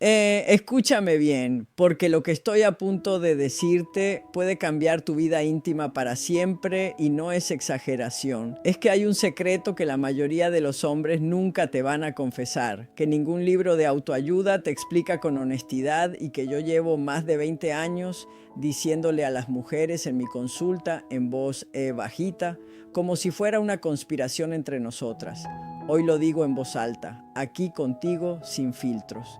Escúchame bien, porque lo que estoy a punto de decirte puede cambiar tu vida íntima para siempre y no es exageración. Es que hay un secreto que la mayoría de los hombres nunca te van a confesar, que ningún libro de autoayuda te explica con honestidad y que yo llevo más de 20 años diciéndole a las mujeres en mi consulta en voz bajita, como si fuera una conspiración entre nosotras. Hoy lo digo en voz alta, aquí contigo sin filtros.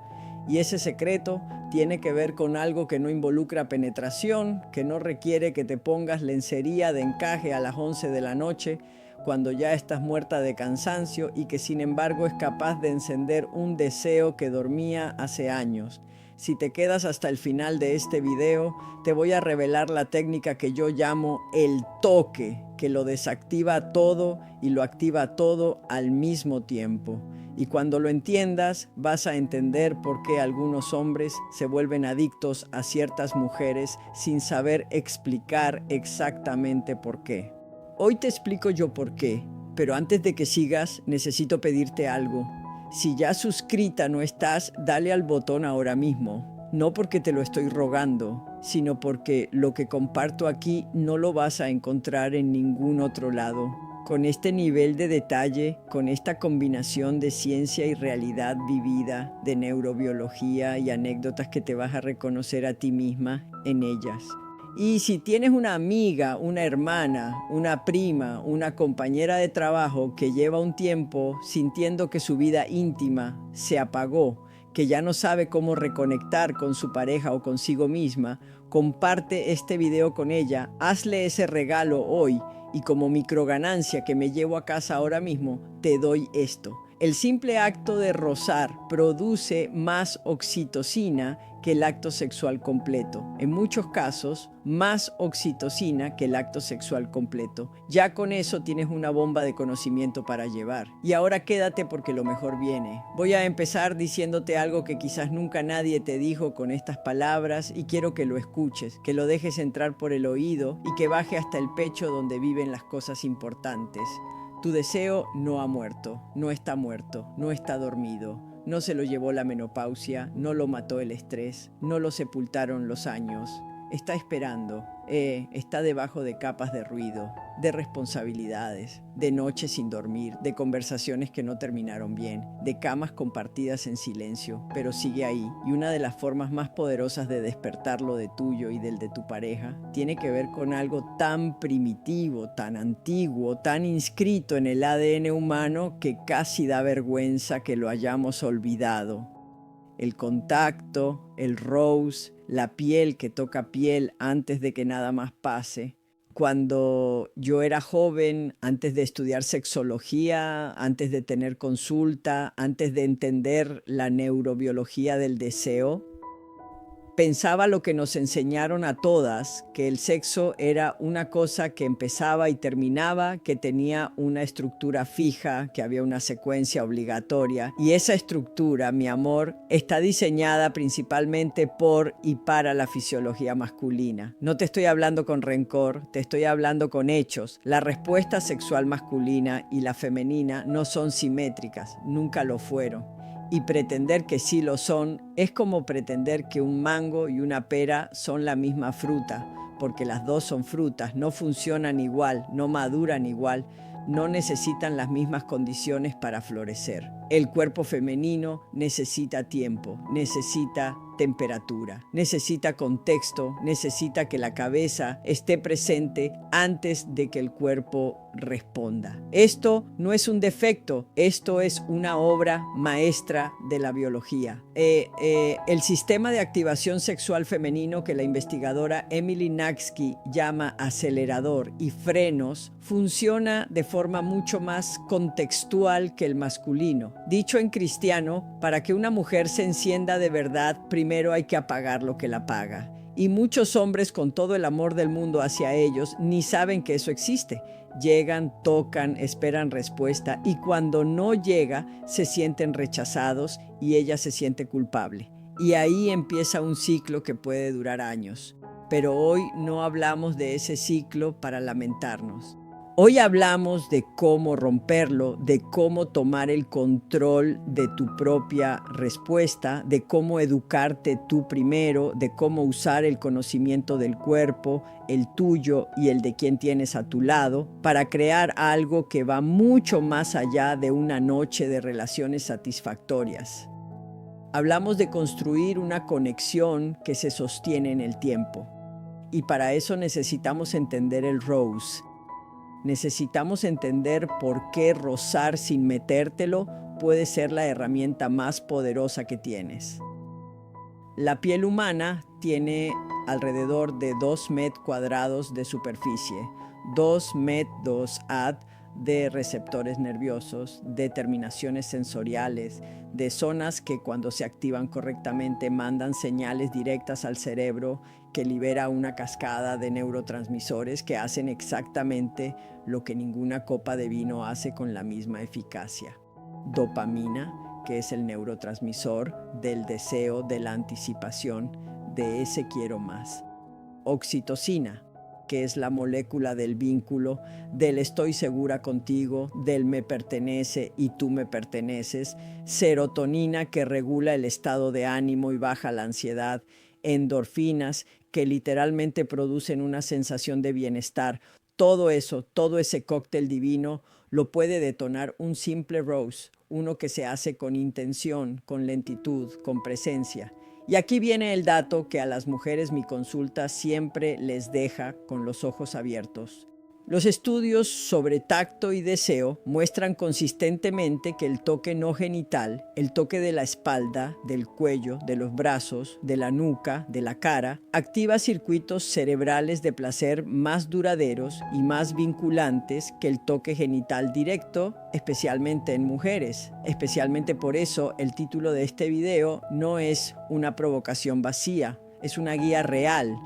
Y ese secreto tiene que ver con algo que no involucra penetración, que no requiere que te pongas lencería de encaje a las 11 de la noche cuando ya estás muerta de cansancio y que sin embargo es capaz de encender un deseo que dormía hace años. Si te quedas hasta el final de este video, te voy a revelar la técnica que yo llamo el toque, que lo desactiva todo y lo activa todo al mismo tiempo. Y cuando lo entiendas, vas a entender por qué algunos hombres se vuelven adictos a ciertas mujeres sin saber explicar exactamente por qué. Hoy te explico yo por qué, pero antes de que sigas, necesito pedirte algo. Si ya suscrita no estás, dale al botón ahora mismo. No porque te lo estoy rogando, sino porque lo que comparto aquí no lo vas a encontrar en ningún otro lado. Con este nivel de detalle, con esta combinación de ciencia y realidad vivida, de neurobiología y anécdotas que te vas a reconocer a ti misma en ellas. Y si tienes una amiga, una hermana, una prima, una compañera de trabajo que lleva un tiempo sintiendo que su vida íntima se apagó, que ya no sabe cómo reconectar con su pareja o consigo misma, comparte este video con ella, hazle ese regalo hoy y como microganancia que me llevo a casa ahora mismo, te doy esto. El simple acto de rozar produce más oxitocina que el acto sexual completo. En muchos casos, más oxitocina que el acto sexual completo. Ya con eso tienes una bomba de conocimiento para llevar. Y ahora quédate porque lo mejor viene. Voy a empezar diciéndote algo que quizás nunca nadie te dijo con estas palabras y quiero que lo escuches, que lo dejes entrar por el oído y que baje hasta el pecho donde viven las cosas importantes. Tu deseo no ha muerto, no está muerto, no está dormido. No se lo llevó la menopausia, no lo mató el estrés, no lo sepultaron los años. Está esperando, está debajo de capas de ruido, de responsabilidades, de noches sin dormir, de conversaciones que no terminaron bien, de camas compartidas en silencio, pero sigue ahí. Y una de las formas más poderosas de despertar lo de tuyo y del de tu pareja tiene que ver con algo tan primitivo, tan antiguo, tan inscrito en el ADN humano que casi da vergüenza que lo hayamos olvidado. El contacto, el rose, la piel que toca piel antes de que nada más pase. Cuando yo era joven, antes de estudiar sexología, antes de tener consulta, antes de entender la neurobiología del deseo, pensaba lo que nos enseñaron a todas, que el sexo era una cosa que empezaba y terminaba, que tenía una estructura fija, que había una secuencia obligatoria. Y esa estructura, mi amor, está diseñada principalmente por y para la fisiología masculina. No te estoy hablando con rencor, te estoy hablando con hechos. La respuesta sexual masculina y la femenina no son simétricas, nunca lo fueron. Y pretender que sí lo son es como pretender que un mango y una pera son la misma fruta, porque las dos son frutas, no funcionan igual, no maduran igual, no necesitan las mismas condiciones para florecer. El cuerpo femenino necesita tiempo, necesita temperatura, necesita contexto, necesita que la cabeza esté presente antes de que el cuerpo responda. Esto no es un defecto, esto es una obra maestra de la biología. El sistema de activación sexual femenino que la investigadora Emily Nagsky llama acelerador y frenos funciona de forma mucho más contextual que el masculino. Dicho en cristiano, para que una mujer se encienda de verdad, primero hay que apagar lo que la apaga. Y muchos hombres, con todo el amor del mundo hacia ellos, ni saben que eso existe. Llegan, tocan, esperan respuesta y cuando no llega, se sienten rechazados y ella se siente culpable. Y ahí empieza un ciclo que puede durar años. Pero hoy no hablamos de ese ciclo para lamentarnos. Hoy hablamos de cómo romperlo, de cómo tomar el control de tu propia respuesta, de cómo educarte tú primero, de cómo usar el conocimiento del cuerpo, el tuyo y el de quien tienes a tu lado, para crear algo que va mucho más allá de una noche de relaciones satisfactorias. Hablamos de construir una conexión que se sostiene en el tiempo. Y para eso necesitamos entender el ROSE. Necesitamos entender por qué rozar sin metértelo puede ser la herramienta más poderosa que tienes. La piel humana tiene alrededor de 2 metros cuadrados de superficie, 2 metros de receptores nerviosos, de terminaciones sensoriales, de zonas que cuando se activan correctamente mandan señales directas al cerebro que libera una cascada de neurotransmisores que hacen exactamente lo que ninguna copa de vino hace con la misma eficacia. Dopamina, que es el neurotransmisor del deseo, de la anticipación, de ese quiero más. Oxitocina, que es la molécula del vínculo, del estoy segura contigo, del me pertenece y tú me perteneces. Serotonina, que regula el estado de ánimo y baja la ansiedad. Endorfinas, que literalmente producen una sensación de bienestar. Todo eso, todo ese cóctel divino, lo puede detonar un simple ROSE, uno que se hace con intención, con lentitud, con presencia. Y aquí viene el dato que a las mujeres mi consulta siempre les deja con los ojos abiertos. Los estudios sobre tacto y deseo muestran consistentemente que el toque no genital, el toque de la espalda, del cuello, de los brazos, de la nuca, de la cara, activa circuitos cerebrales de placer más duraderos y más vinculantes que el toque genital directo, especialmente en mujeres. Especialmente por eso el título de este video no es una provocación vacía, es una guía real.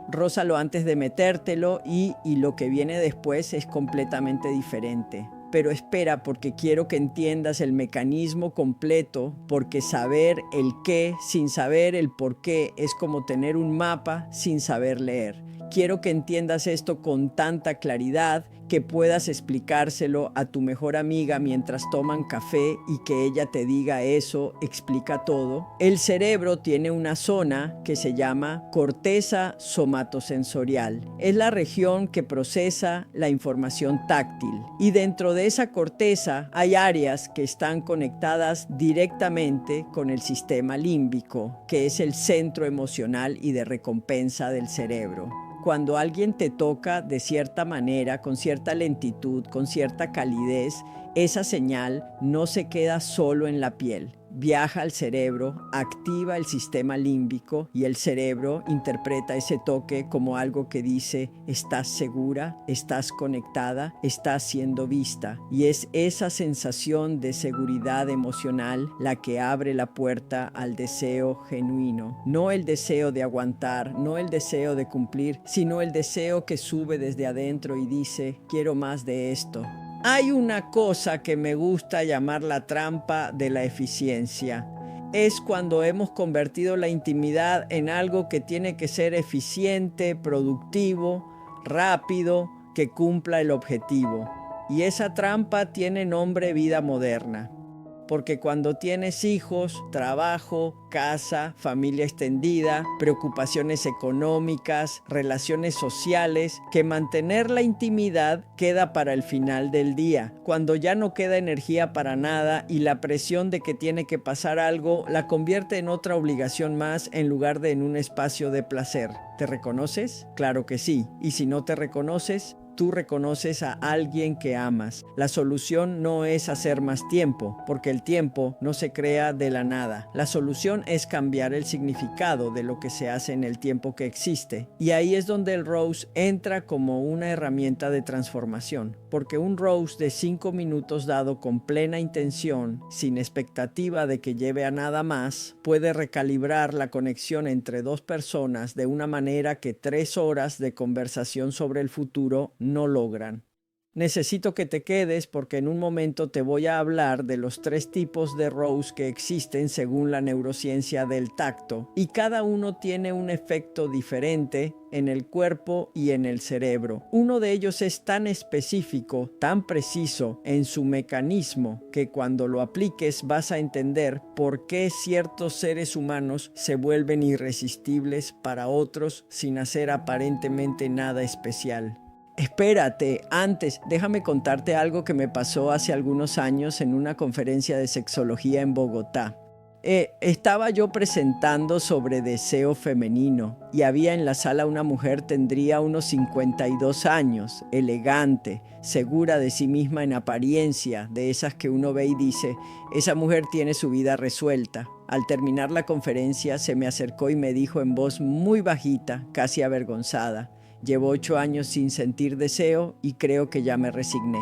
Rózalo antes de metértelo y lo que viene después es completamente diferente. Pero espera, porque quiero que entiendas el mecanismo completo, porque saber el qué sin saber el por qué es como tener un mapa sin saber leer. Quiero que entiendas esto con tanta claridad que puedas explicárselo a tu mejor amiga mientras toman café y que ella te diga eso, explica todo. El cerebro tiene una zona que se llama corteza somatosensorial. Es la región que procesa la información táctil. Y dentro de esa corteza hay áreas que están conectadas directamente con el sistema límbico, que es el centro emocional y de recompensa del cerebro. Cuando alguien te toca de cierta manera, con cierta lentitud, con cierta calidez, esa señal no se queda solo en la piel. Viaja al cerebro, activa el sistema límbico y el cerebro interpreta ese toque como algo que dice: estás segura, estás conectada, estás siendo vista. Y es esa sensación de seguridad emocional la que abre la puerta al deseo genuino. No el deseo de aguantar, no el deseo de cumplir, sino el deseo que sube desde adentro y dice: quiero más de esto. Hay una cosa que me gusta llamar la trampa de la eficiencia. Es cuando hemos convertido la intimidad en algo que tiene que ser eficiente, productivo, rápido, que cumpla el objetivo. Y esa trampa tiene nombre vida moderna. Porque cuando tienes hijos, trabajo, casa, familia extendida, preocupaciones económicas, relaciones sociales, que mantener la intimidad queda para el final del día, cuando ya no queda energía para nada y la presión de que tiene que pasar algo la convierte en otra obligación más en lugar de en un espacio de placer. ¿Te reconoces? Claro que sí. Y si no te reconoces, tú reconoces a alguien que amas. La solución no es hacer más tiempo, porque el tiempo no se crea de la nada. La solución es cambiar el significado de lo que se hace en el tiempo que existe. Y ahí es donde el ROSE entra como una herramienta de transformación, porque un ROSE de 5 minutos dado con plena intención, sin expectativa de que lleve a nada más, puede recalibrar la conexión entre dos personas de una manera que 3 horas de conversación sobre el futuro no logran. Necesito que te quedes porque en un momento te voy a hablar de los 3 tipos de Rose que existen según la neurociencia del tacto, y cada uno tiene un efecto diferente en el cuerpo y en el cerebro. Uno de ellos es tan específico, tan preciso en su mecanismo, que cuando lo apliques vas a entender por qué ciertos seres humanos se vuelven irresistibles para otros sin hacer aparentemente nada especial. Espérate, antes, déjame contarte algo que me pasó hace algunos años en una conferencia de sexología en Bogotá. Estaba yo presentando sobre deseo femenino y había en la sala una mujer, tendría unos 52 años, elegante, segura de sí misma en apariencia, de esas que uno ve y dice, esa mujer tiene su vida resuelta. Al terminar la conferencia se me acercó y me dijo en voz muy bajita, casi avergonzada, llevo 8 años sin sentir deseo y creo que ya me resigné.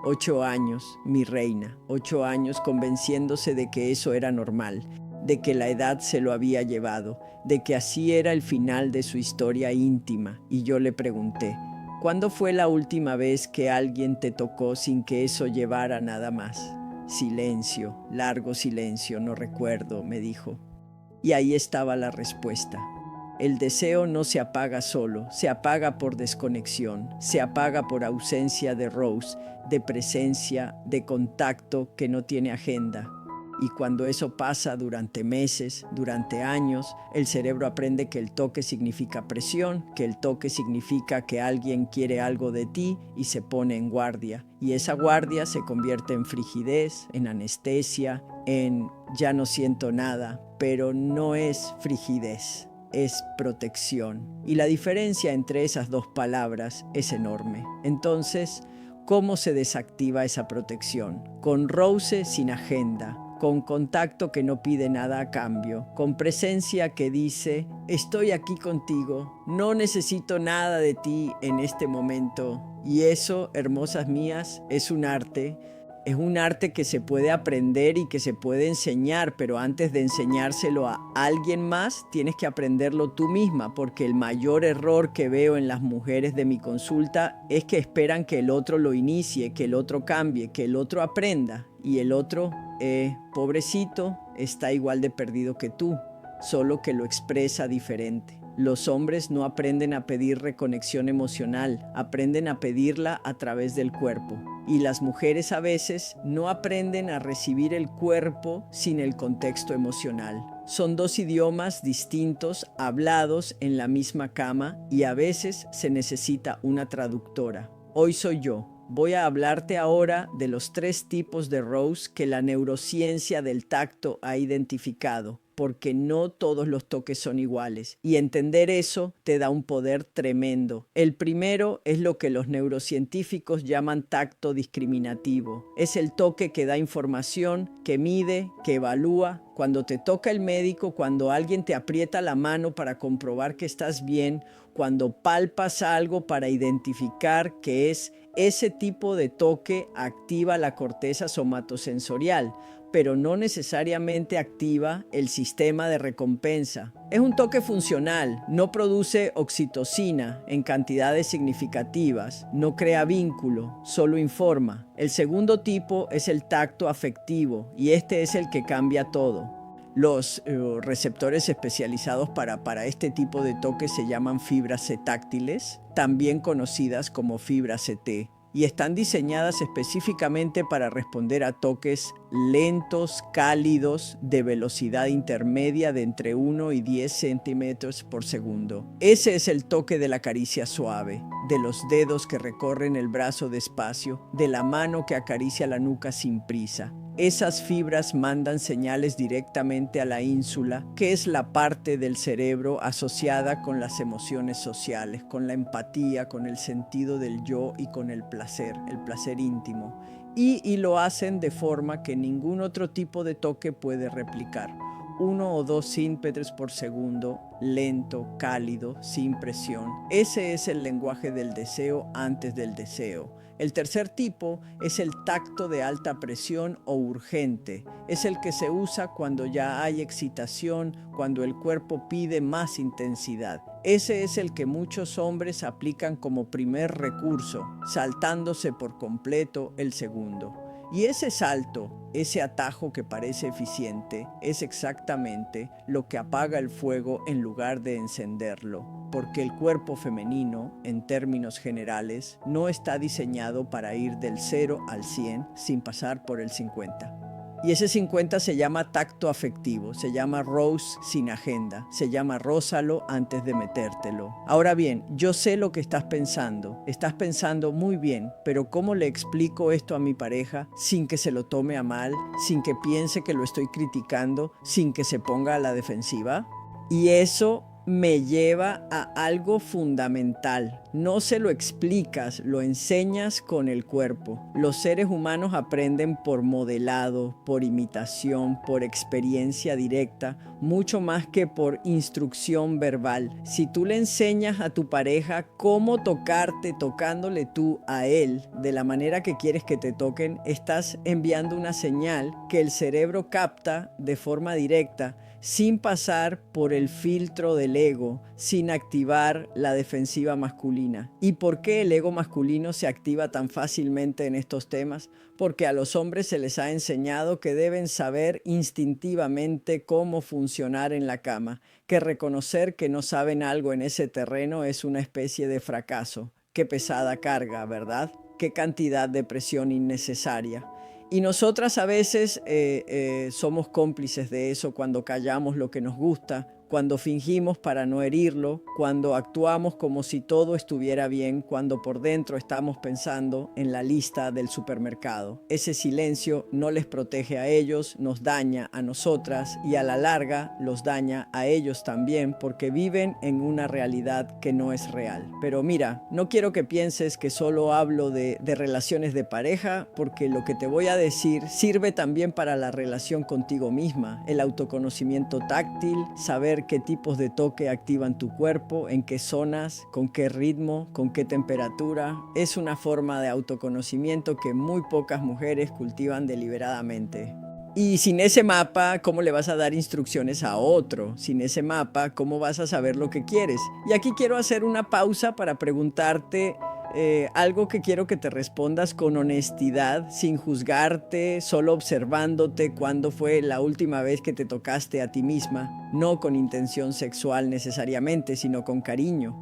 8 años, mi reina, 8 años convenciéndose de que eso era normal, de que la edad se lo había llevado, de que así era el final de su historia íntima. Y yo le pregunté, ¿cuándo fue la última vez que alguien te tocó sin que eso llevara nada más? Silencio, largo silencio, no recuerdo, me dijo. Y ahí estaba la respuesta. El deseo no se apaga solo, se apaga por desconexión, se apaga por ausencia de Rose, de presencia, de contacto que no tiene agenda. Y cuando eso pasa durante meses, durante años, el cerebro aprende que el toque significa presión, que el toque significa que alguien quiere algo de ti y se pone en guardia. Y esa guardia se convierte en frigidez, en anestesia, en ya no siento nada, pero no es frigidez. Es protección. Y la diferencia entre esas dos palabras es enorme. Entonces, ¿cómo se desactiva esa protección? Con roce sin agenda, con contacto que no pide nada a cambio, con presencia que dice, estoy aquí contigo, no necesito nada de ti en este momento. Y eso, hermosas mías, es un arte. Es un arte que se puede aprender y que se puede enseñar, pero antes de enseñárselo a alguien más, tienes que aprenderlo tú misma, porque el mayor error que veo en las mujeres de mi consulta es que esperan que el otro lo inicie, que el otro cambie, que el otro aprenda, y el otro, pobrecito, está igual de perdido que tú, solo que lo expresa diferente. Los hombres no aprenden a pedir reconexión emocional, aprenden a pedirla a través del cuerpo. Y las mujeres a veces no aprenden a recibir el cuerpo sin el contexto emocional. Son 2 idiomas distintos hablados en la misma cama y a veces se necesita una traductora. Hoy soy yo. Voy a hablarte ahora de los 3 tipos de Rose que la neurociencia del tacto ha identificado, porque no todos los toques son iguales. Y entender eso te da un poder tremendo. El primero es lo que los neurocientíficos llaman tacto discriminativo. Es el toque que da información, que mide, que evalúa. Cuando te toca el médico, cuando alguien te aprieta la mano para comprobar que estás bien, cuando palpas algo para identificar que es ese tipo de toque, activa la corteza somatosensorial, pero no necesariamente activa el sistema de recompensa. Es un toque funcional, no produce oxitocina en cantidades significativas, no crea vínculo, solo informa. El segundo tipo es el tacto afectivo y este es el que cambia todo. Los receptores especializados para este tipo de toques se llaman fibras cetáctiles, también conocidas como fibras CT, y están diseñadas específicamente para responder a toques lentos, cálidos, de velocidad intermedia de entre 1 y 10 centímetros por segundo. Ese es el toque de la caricia suave, de los dedos que recorren el brazo despacio, de la mano que acaricia la nuca sin prisa. Esas fibras mandan señales directamente a la ínsula, que es la parte del cerebro asociada con las emociones sociales, con la empatía, con el sentido del yo y con el placer íntimo. Y lo hacen de forma que ningún otro tipo de toque puede replicar. 1 o 2 centímetros por segundo, lento, cálido, sin presión. Ese es el lenguaje del deseo antes del deseo. El tercer tipo es el tacto de alta presión o urgente. Es el que se usa cuando ya hay excitación, cuando el cuerpo pide más intensidad. Ese es el que muchos hombres aplican como primer recurso, saltándose por completo el segundo. Y ese salto, ese atajo que parece eficiente, es exactamente lo que apaga el fuego en lugar de encenderlo, porque el cuerpo femenino, en términos generales, no está diseñado para ir del 0 al 100 sin pasar por el 50. Y ese 50 se llama tacto afectivo, se llama Rose sin agenda, se llama rózalo antes de metértelo. Ahora bien, yo sé lo que estás pensando muy bien, pero ¿cómo le explico esto a mi pareja sin que se lo tome a mal, sin que piense que lo estoy criticando, sin que se ponga a la defensiva? Y eso me lleva a algo fundamental. No se lo explicas, lo enseñas con el cuerpo. Los seres humanos aprenden por modelado, por imitación, por experiencia directa, mucho más que por instrucción verbal. Si tú le enseñas a tu pareja cómo tocarte, tocándole tú a él de la manera que quieres que te toquen, estás enviando una señal que el cerebro capta de forma directa, sin pasar por el filtro del ego, sin activar la defensiva masculina. ¿Y por qué el ego masculino se activa tan fácilmente en estos temas? Porque a los hombres se les ha enseñado que deben saber instintivamente cómo funcionar en la cama, que reconocer que no saben algo en ese terreno es una especie de fracaso. Qué pesada carga, ¿verdad? Qué cantidad de presión innecesaria. Y nosotras a veces somos cómplices de eso cuando callamos lo que nos gusta, cuando fingimos para no herirlo, cuando actuamos como si todo estuviera bien, cuando por dentro estamos pensando en la lista del supermercado. Ese silencio no les protege a ellos, nos daña a nosotras y a la larga los daña a ellos también porque viven en una realidad que no es real. Pero mira, no quiero que pienses que solo hablo de relaciones de pareja, porque lo que te voy a decir sirve también para la relación contigo misma, el autoconocimiento táctil, saber qué tipos de toque activan tu cuerpo, en qué zonas, con qué ritmo, con qué temperatura. Es una forma de autoconocimiento que muy pocas mujeres cultivan deliberadamente. Y sin ese mapa, ¿cómo le vas a dar instrucciones a otro? Sin ese mapa, ¿cómo vas a saber lo que quieres? Y aquí quiero hacer una pausa para preguntarte algo que quiero que te respondas con honestidad, sin juzgarte, solo observándote cuándo fue la última vez que te tocaste a ti misma, no con intención sexual necesariamente, sino con cariño.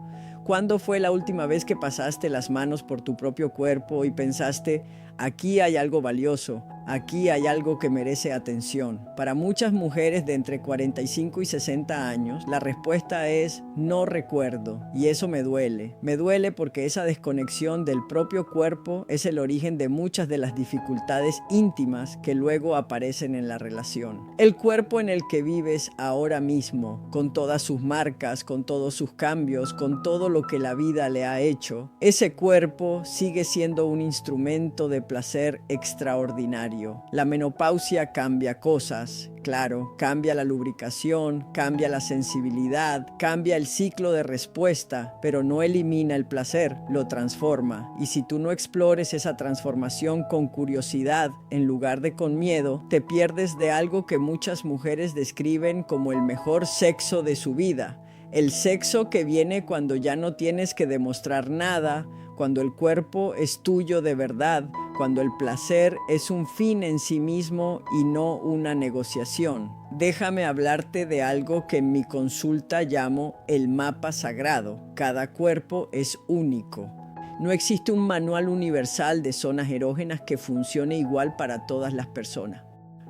¿Cuándo fue la última vez que pasaste las manos por tu propio cuerpo y pensaste, aquí hay algo valioso, aquí hay algo que merece atención? Para muchas mujeres de entre 45 y 60 años, la respuesta es no recuerdo, y eso me duele. Me duele porque esa desconexión del propio cuerpo es el origen de muchas de las dificultades íntimas que luego aparecen en la relación. El cuerpo en el que vives ahora mismo, con todas sus marcas, con todos sus cambios, con todo lo que la vida le ha hecho, ese cuerpo sigue siendo un instrumento de placer extraordinario. La menopausia cambia cosas, claro, cambia la lubricación, cambia la sensibilidad, cambia el ciclo de respuesta, pero no elimina el placer, lo transforma. Y si tú no explores esa transformación con curiosidad en lugar de con miedo, te pierdes de algo que muchas mujeres describen como el mejor sexo de su vida. El sexo que viene cuando ya no tienes que demostrar nada, cuando el cuerpo es tuyo de verdad, cuando el placer es un fin en sí mismo y no una negociación. Déjame hablarte de algo que en mi consulta llamo el mapa sagrado. Cada cuerpo es único. No existe un manual universal de zonas erógenas que funcione igual para todas las personas.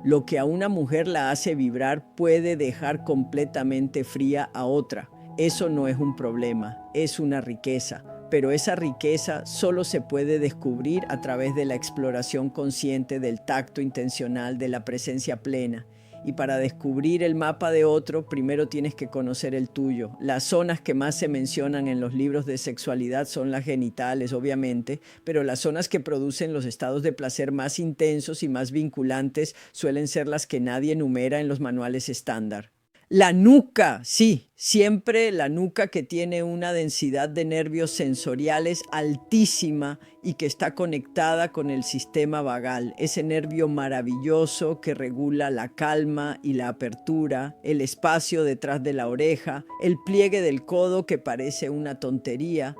Lo que a una mujer la hace vibrar puede dejar completamente fría a otra. Eso no es un problema, es una riqueza. Pero esa riqueza solo se puede descubrir a través de la exploración consciente del tacto intencional, de la presencia plena. Y para descubrir el mapa de otro, primero tienes que conocer el tuyo. Las zonas que más se mencionan en los libros de sexualidad son las genitales, obviamente, pero las zonas que producen los estados de placer más intensos y más vinculantes suelen ser las que nadie enumera en los manuales estándar. La nuca, sí, siempre la nuca, que tiene una densidad de nervios sensoriales altísima y que está conectada con el sistema vagal, ese nervio maravilloso que regula la calma y la apertura, el espacio detrás de la oreja, el pliegue del codo que parece una tontería,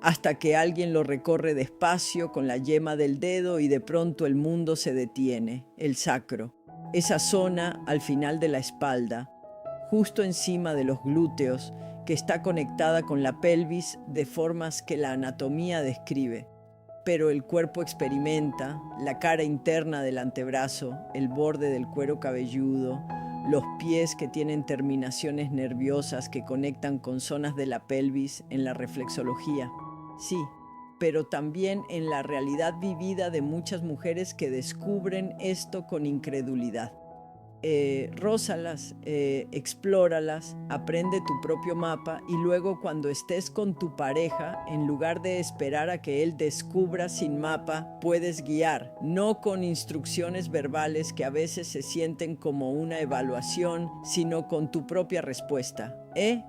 hasta que alguien lo recorre despacio con la yema del dedo y de pronto el mundo se detiene, el sacro, esa zona al final de la espalda, justo encima de los glúteos, que está conectada con la pelvis de formas que la anatomía describe. Pero el cuerpo experimenta la cara interna del antebrazo, el borde del cuero cabelludo, los pies que tienen terminaciones nerviosas que conectan con zonas de la pelvis en la reflexología. Sí, pero también en la realidad vivida de muchas mujeres que descubren esto con incredulidad. Rózalas, explóralas, aprende tu propio mapa y luego cuando estés con tu pareja, en lugar de esperar a que él descubra sin mapa, puedes guiar, no con instrucciones verbales que a veces se sienten como una evaluación, sino con tu propia respuesta.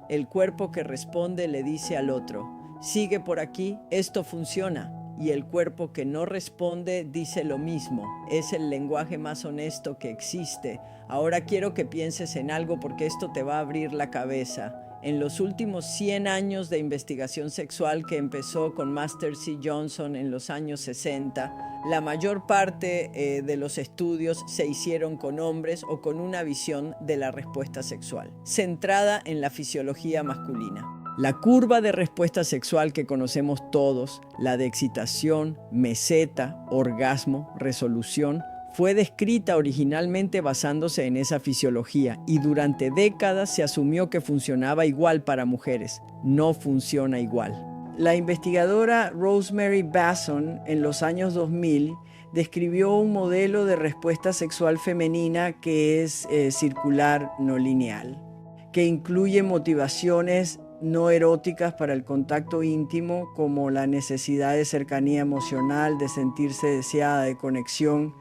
El cuerpo que responde le dice al otro, sigue por aquí, esto funciona. Y el cuerpo que no responde dice lo mismo. Es el lenguaje más honesto que existe. Ahora quiero que pienses en algo porque esto te va a abrir la cabeza. En los últimos 100 años de investigación sexual que empezó con Master C. Johnson en los años 60, la mayor parte de los estudios se hicieron con hombres o con una visión de la respuesta sexual, centrada en la fisiología masculina. La curva de respuesta sexual que conocemos todos, la de excitación, meseta, orgasmo, resolución, fue descrita originalmente basándose en esa fisiología y durante décadas se asumió que funcionaba igual para mujeres. No funciona igual. La investigadora Rosemary Basson en los años 2000 describió un modelo de respuesta sexual femenina que es circular no lineal, que incluye motivaciones no eróticas para el contacto íntimo, como la necesidad de cercanía emocional, de sentirse deseada, de conexión,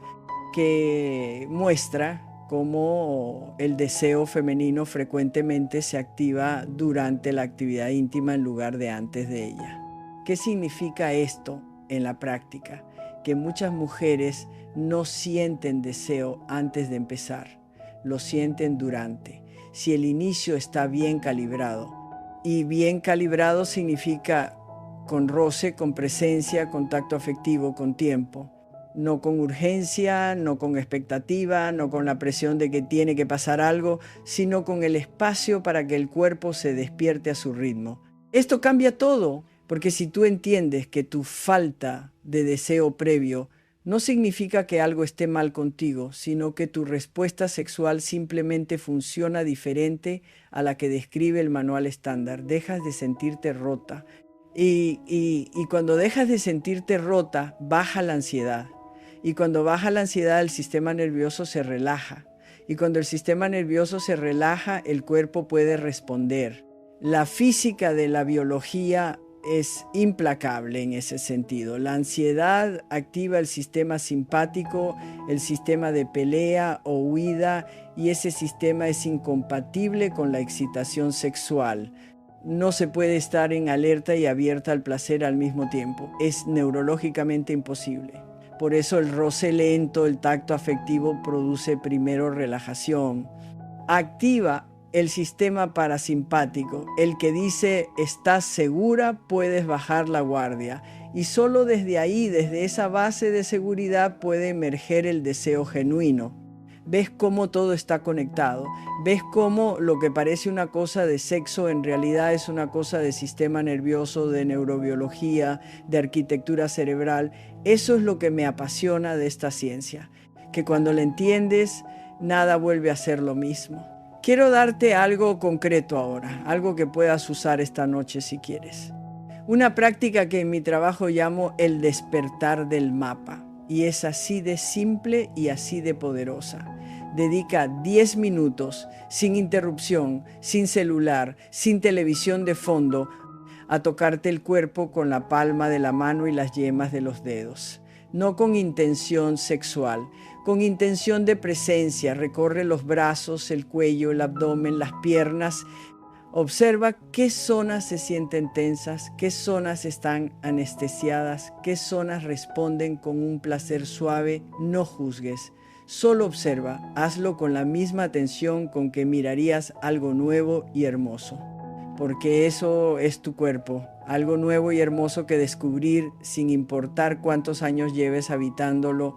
que muestra cómo el deseo femenino frecuentemente se activa durante la actividad íntima en lugar de antes de ella. ¿Qué significa esto en la práctica? Que muchas mujeres no sienten deseo antes de empezar, lo sienten durante. Si el inicio está bien calibrado, y bien calibrado significa con roce, con presencia, contacto afectivo, con tiempo. No con urgencia, no con expectativa, no con la presión de que tiene que pasar algo, sino con el espacio para que el cuerpo se despierte a su ritmo. Esto cambia todo, porque si tú entiendes que tu falta de deseo previo no significa que algo esté mal contigo, sino que tu respuesta sexual simplemente funciona diferente a la que describe el manual estándar. Dejas de sentirte rota. Y cuando dejas de sentirte rota, baja la ansiedad. Y cuando baja la ansiedad, el sistema nervioso se relaja. Y cuando el sistema nervioso se relaja, el cuerpo puede responder. La física de la biología es implacable en ese sentido. La ansiedad activa el sistema simpático, el sistema de pelea o huida, y ese sistema es incompatible con la excitación sexual. No se puede estar en alerta y abierta al placer al mismo tiempo. Es neurológicamente imposible. Por eso el roce lento, el tacto afectivo produce primero relajación. Activa el sistema parasimpático, el que dice estás segura, puedes bajar la guardia. Y solo desde ahí, desde esa base de seguridad, puede emerger el deseo genuino. Ves cómo todo está conectado. Ves cómo lo que parece una cosa de sexo en realidad es una cosa de sistema nervioso, de neurobiología, de arquitectura cerebral. Eso es lo que me apasiona de esta ciencia, que cuando la entiendes, nada vuelve a ser lo mismo. Quiero darte algo concreto ahora, algo que puedas usar esta noche si quieres. Una práctica que en mi trabajo llamo el despertar del mapa, y es así de simple y así de poderosa. Dedica 10 minutos, sin interrupción, sin celular, sin televisión de fondo, a tocarte el cuerpo con la palma de la mano y las yemas de los dedos. No con intención sexual, Con intención de presencia, recorre los brazos, el cuello, el abdomen, las piernas. Observa qué zonas se sienten tensas, qué zonas están anestesiadas, qué zonas responden con un placer suave. No juzgues, solo observa, hazlo con la misma atención con que mirarías algo nuevo y hermoso. Porque eso es tu cuerpo, algo nuevo y hermoso que descubrir sin importar cuántos años lleves habitándolo.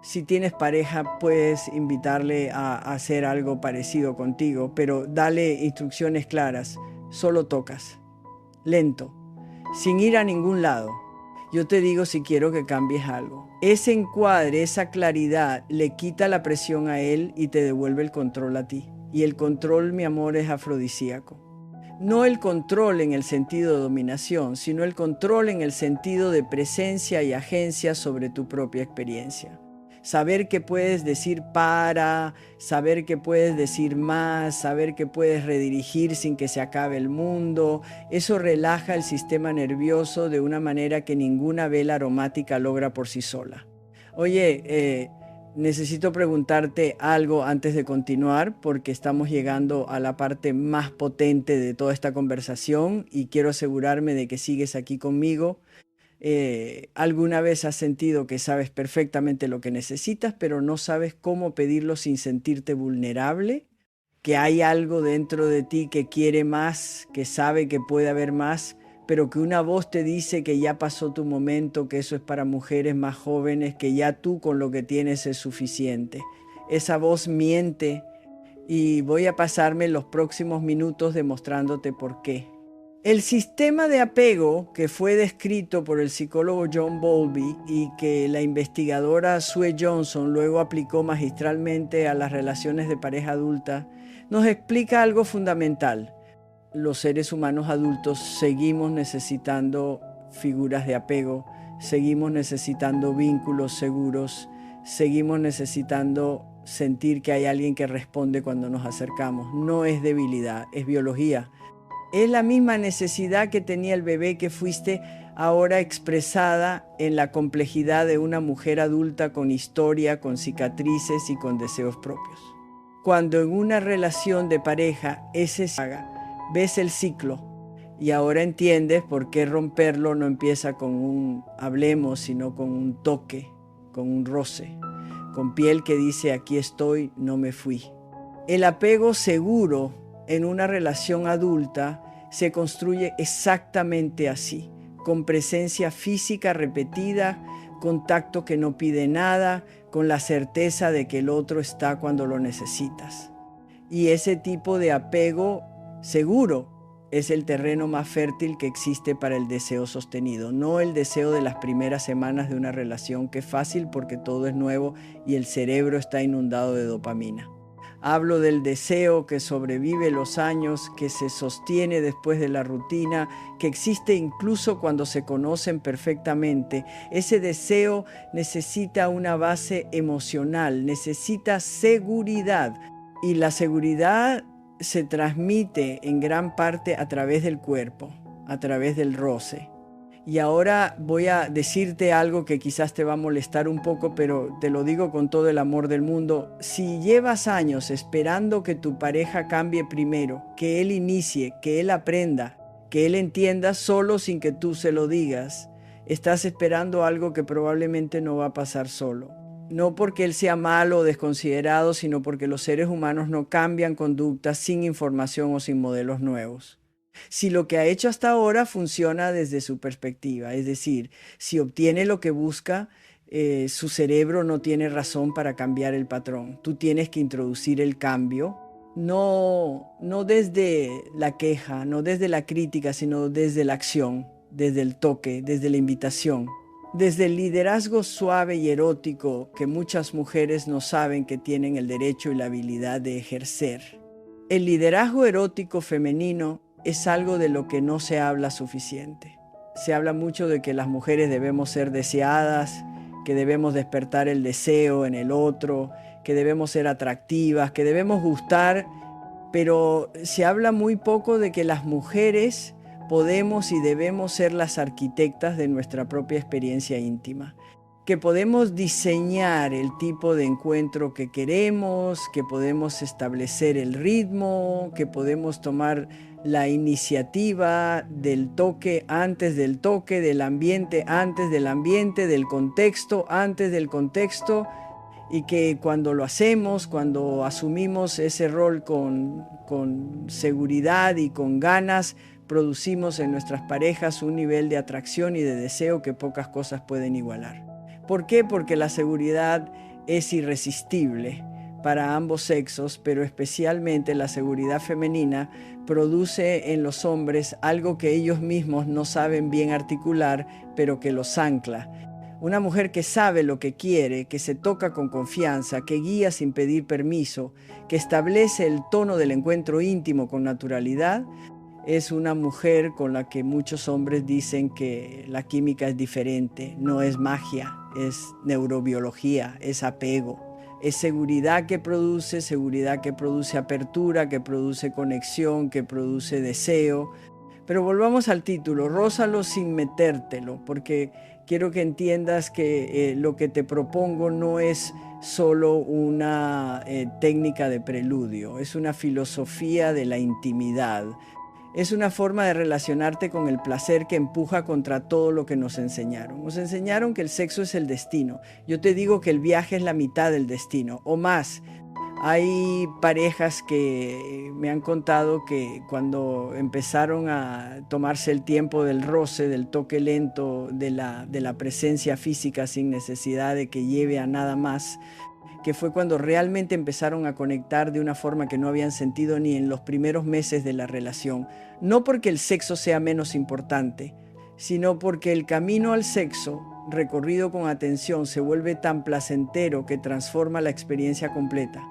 Si tienes pareja, puedes invitarle a hacer algo parecido contigo, pero dale instrucciones claras. Solo tocas, lento, sin ir a ningún lado. Yo te digo si quiero que cambies algo. Ese encuadre, esa claridad, le quita la presión a él y te devuelve el control a ti. Y el control, mi amor, es afrodisíaco. No el control en el sentido de dominación, sino el control en el sentido de presencia y agencia sobre tu propia experiencia. Saber que puedes decir para, saber que puedes decir más, saber que puedes redirigir sin que se acabe el mundo. Eso relaja el sistema nervioso de una manera que ninguna vela aromática logra por sí sola. Oye, necesito preguntarte algo antes de continuar porque estamos llegando a la parte más potente de toda esta conversación y quiero asegurarme de que sigues aquí conmigo. ¿Alguna vez has sentido que sabes perfectamente lo que necesitas, pero no sabes cómo pedirlo sin sentirte vulnerable? ¿Que hay algo dentro de ti que quiere más, que sabe que puede haber más, pero que una voz te dice que ya pasó tu momento, que eso es para mujeres más jóvenes, que ya tú con lo que tienes es suficiente? Esa voz miente y voy a pasarme los próximos minutos demostrándote por qué. El sistema de apego que fue descrito por el psicólogo John Bowlby y que la investigadora Sue Johnson luego aplicó magistralmente a las relaciones de pareja adulta, nos explica algo fundamental. Los seres humanos adultos seguimos necesitando figuras de apego, seguimos necesitando vínculos seguros, seguimos necesitando sentir que hay alguien que responde cuando nos acercamos. No es debilidad, es biología. Es la misma necesidad que tenía el bebé que fuiste ahora expresada en la complejidad de una mujer adulta con historia, con cicatrices y con deseos propios. Cuando en una relación de pareja ese saga, ves el ciclo y ahora entiendes por qué romperlo no empieza con un hablemos, sino con un toque, con un roce, con piel que dice aquí estoy, no me fui. El apego seguro en una relación adulta se construye exactamente así, con presencia física repetida, contacto que no pide nada, con la certeza de que el otro está cuando lo necesitas. Y ese tipo de apego seguro es el terreno más fértil que existe para el deseo sostenido, no el deseo de las primeras semanas de una relación, que es fácil porque todo es nuevo y el cerebro está inundado de dopamina. Hablo del deseo que sobrevive los años, que se sostiene después de la rutina, que existe incluso cuando se conocen perfectamente. Ese deseo necesita una base emocional, necesita seguridad. Y la seguridad se transmite en gran parte a través del cuerpo, a través del roce. Y ahora voy a decirte algo que quizás te va a molestar un poco, pero te lo digo con todo el amor del mundo. Si llevas años esperando que tu pareja cambie primero, que él inicie, que él aprenda, que él entienda solo sin que tú se lo digas, estás esperando algo que probablemente no va a pasar solo. No porque él sea malo o desconsiderado, sino porque los seres humanos no cambian conductas sin información o sin modelos nuevos. Si lo que ha hecho hasta ahora funciona desde su perspectiva, es decir, si obtiene lo que busca, su cerebro no tiene razón para cambiar el patrón. Tú tienes que introducir el cambio, no desde la queja, no desde la crítica, sino desde la acción, desde el toque, desde la invitación. Desde el liderazgo suave y erótico que muchas mujeres no saben que tienen el derecho y la habilidad de ejercer. El liderazgo erótico femenino es algo de lo que no se habla suficiente. Se habla mucho de que las mujeres debemos ser deseadas, que debemos despertar el deseo en el otro, que debemos ser atractivas, que debemos gustar, pero se habla muy poco de que las mujeres podemos y debemos ser las arquitectas de nuestra propia experiencia íntima. que podemos diseñar el tipo de encuentro que queremos, que podemos establecer el ritmo, que podemos tomar la iniciativa del toque antes del toque, del ambiente antes del ambiente, del contexto antes del contexto, y que cuando lo hacemos, cuando asumimos ese rol con seguridad y con ganas, producimos en nuestras parejas un nivel de atracción y de deseo que pocas cosas pueden igualar. ¿Por qué? Porque la seguridad es irresistible para ambos sexos, pero especialmente la seguridad femenina produce en los hombres algo que ellos mismos no saben bien articular, pero que los ancla. Una mujer que sabe lo que quiere, que se toca con confianza, que guía sin pedir permiso, que establece el tono del encuentro íntimo con naturalidad, es una mujer con la que muchos hombres dicen que la química es diferente, no es magia, es neurobiología, es apego, es seguridad que produce apertura, que produce conexión, que produce deseo. Pero volvamos al título, rózalo sin metértelo, porque quiero que entiendas que lo que te propongo no es solo una técnica de preludio, es una filosofía de la intimidad. Es una forma de relacionarte con el placer que empuja contra todo lo que nos enseñaron. Nos enseñaron que el sexo es el destino. Yo te digo que el viaje es la mitad del destino, o más. Hay parejas que me han contado que cuando empezaron a tomarse el tiempo del roce, del toque lento, de la presencia física sin necesidad de que lleve a nada más, que fue cuando realmente empezaron a conectar de una forma que no habían sentido ni en los primeros meses de la relación. No porque el sexo sea menos importante, sino porque el camino al sexo, recorrido con atención, se vuelve tan placentero que transforma la experiencia completa.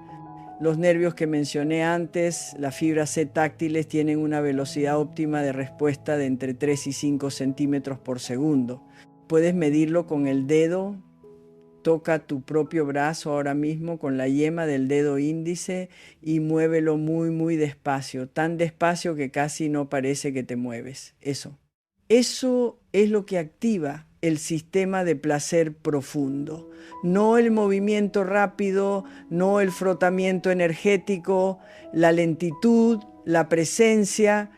Los nervios que mencioné antes, las fibras C táctiles, tienen una velocidad óptima de respuesta de entre 3 y 5 centímetros por segundo. Puedes medirlo con el dedo. Toca tu propio brazo ahora mismo con la yema del dedo índice y muévelo muy, muy despacio, tan despacio que casi no parece que te mueves. Eso es lo que activa el sistema de placer profundo. No el movimiento rápido, no el frotamiento energético, la lentitud, la presencia,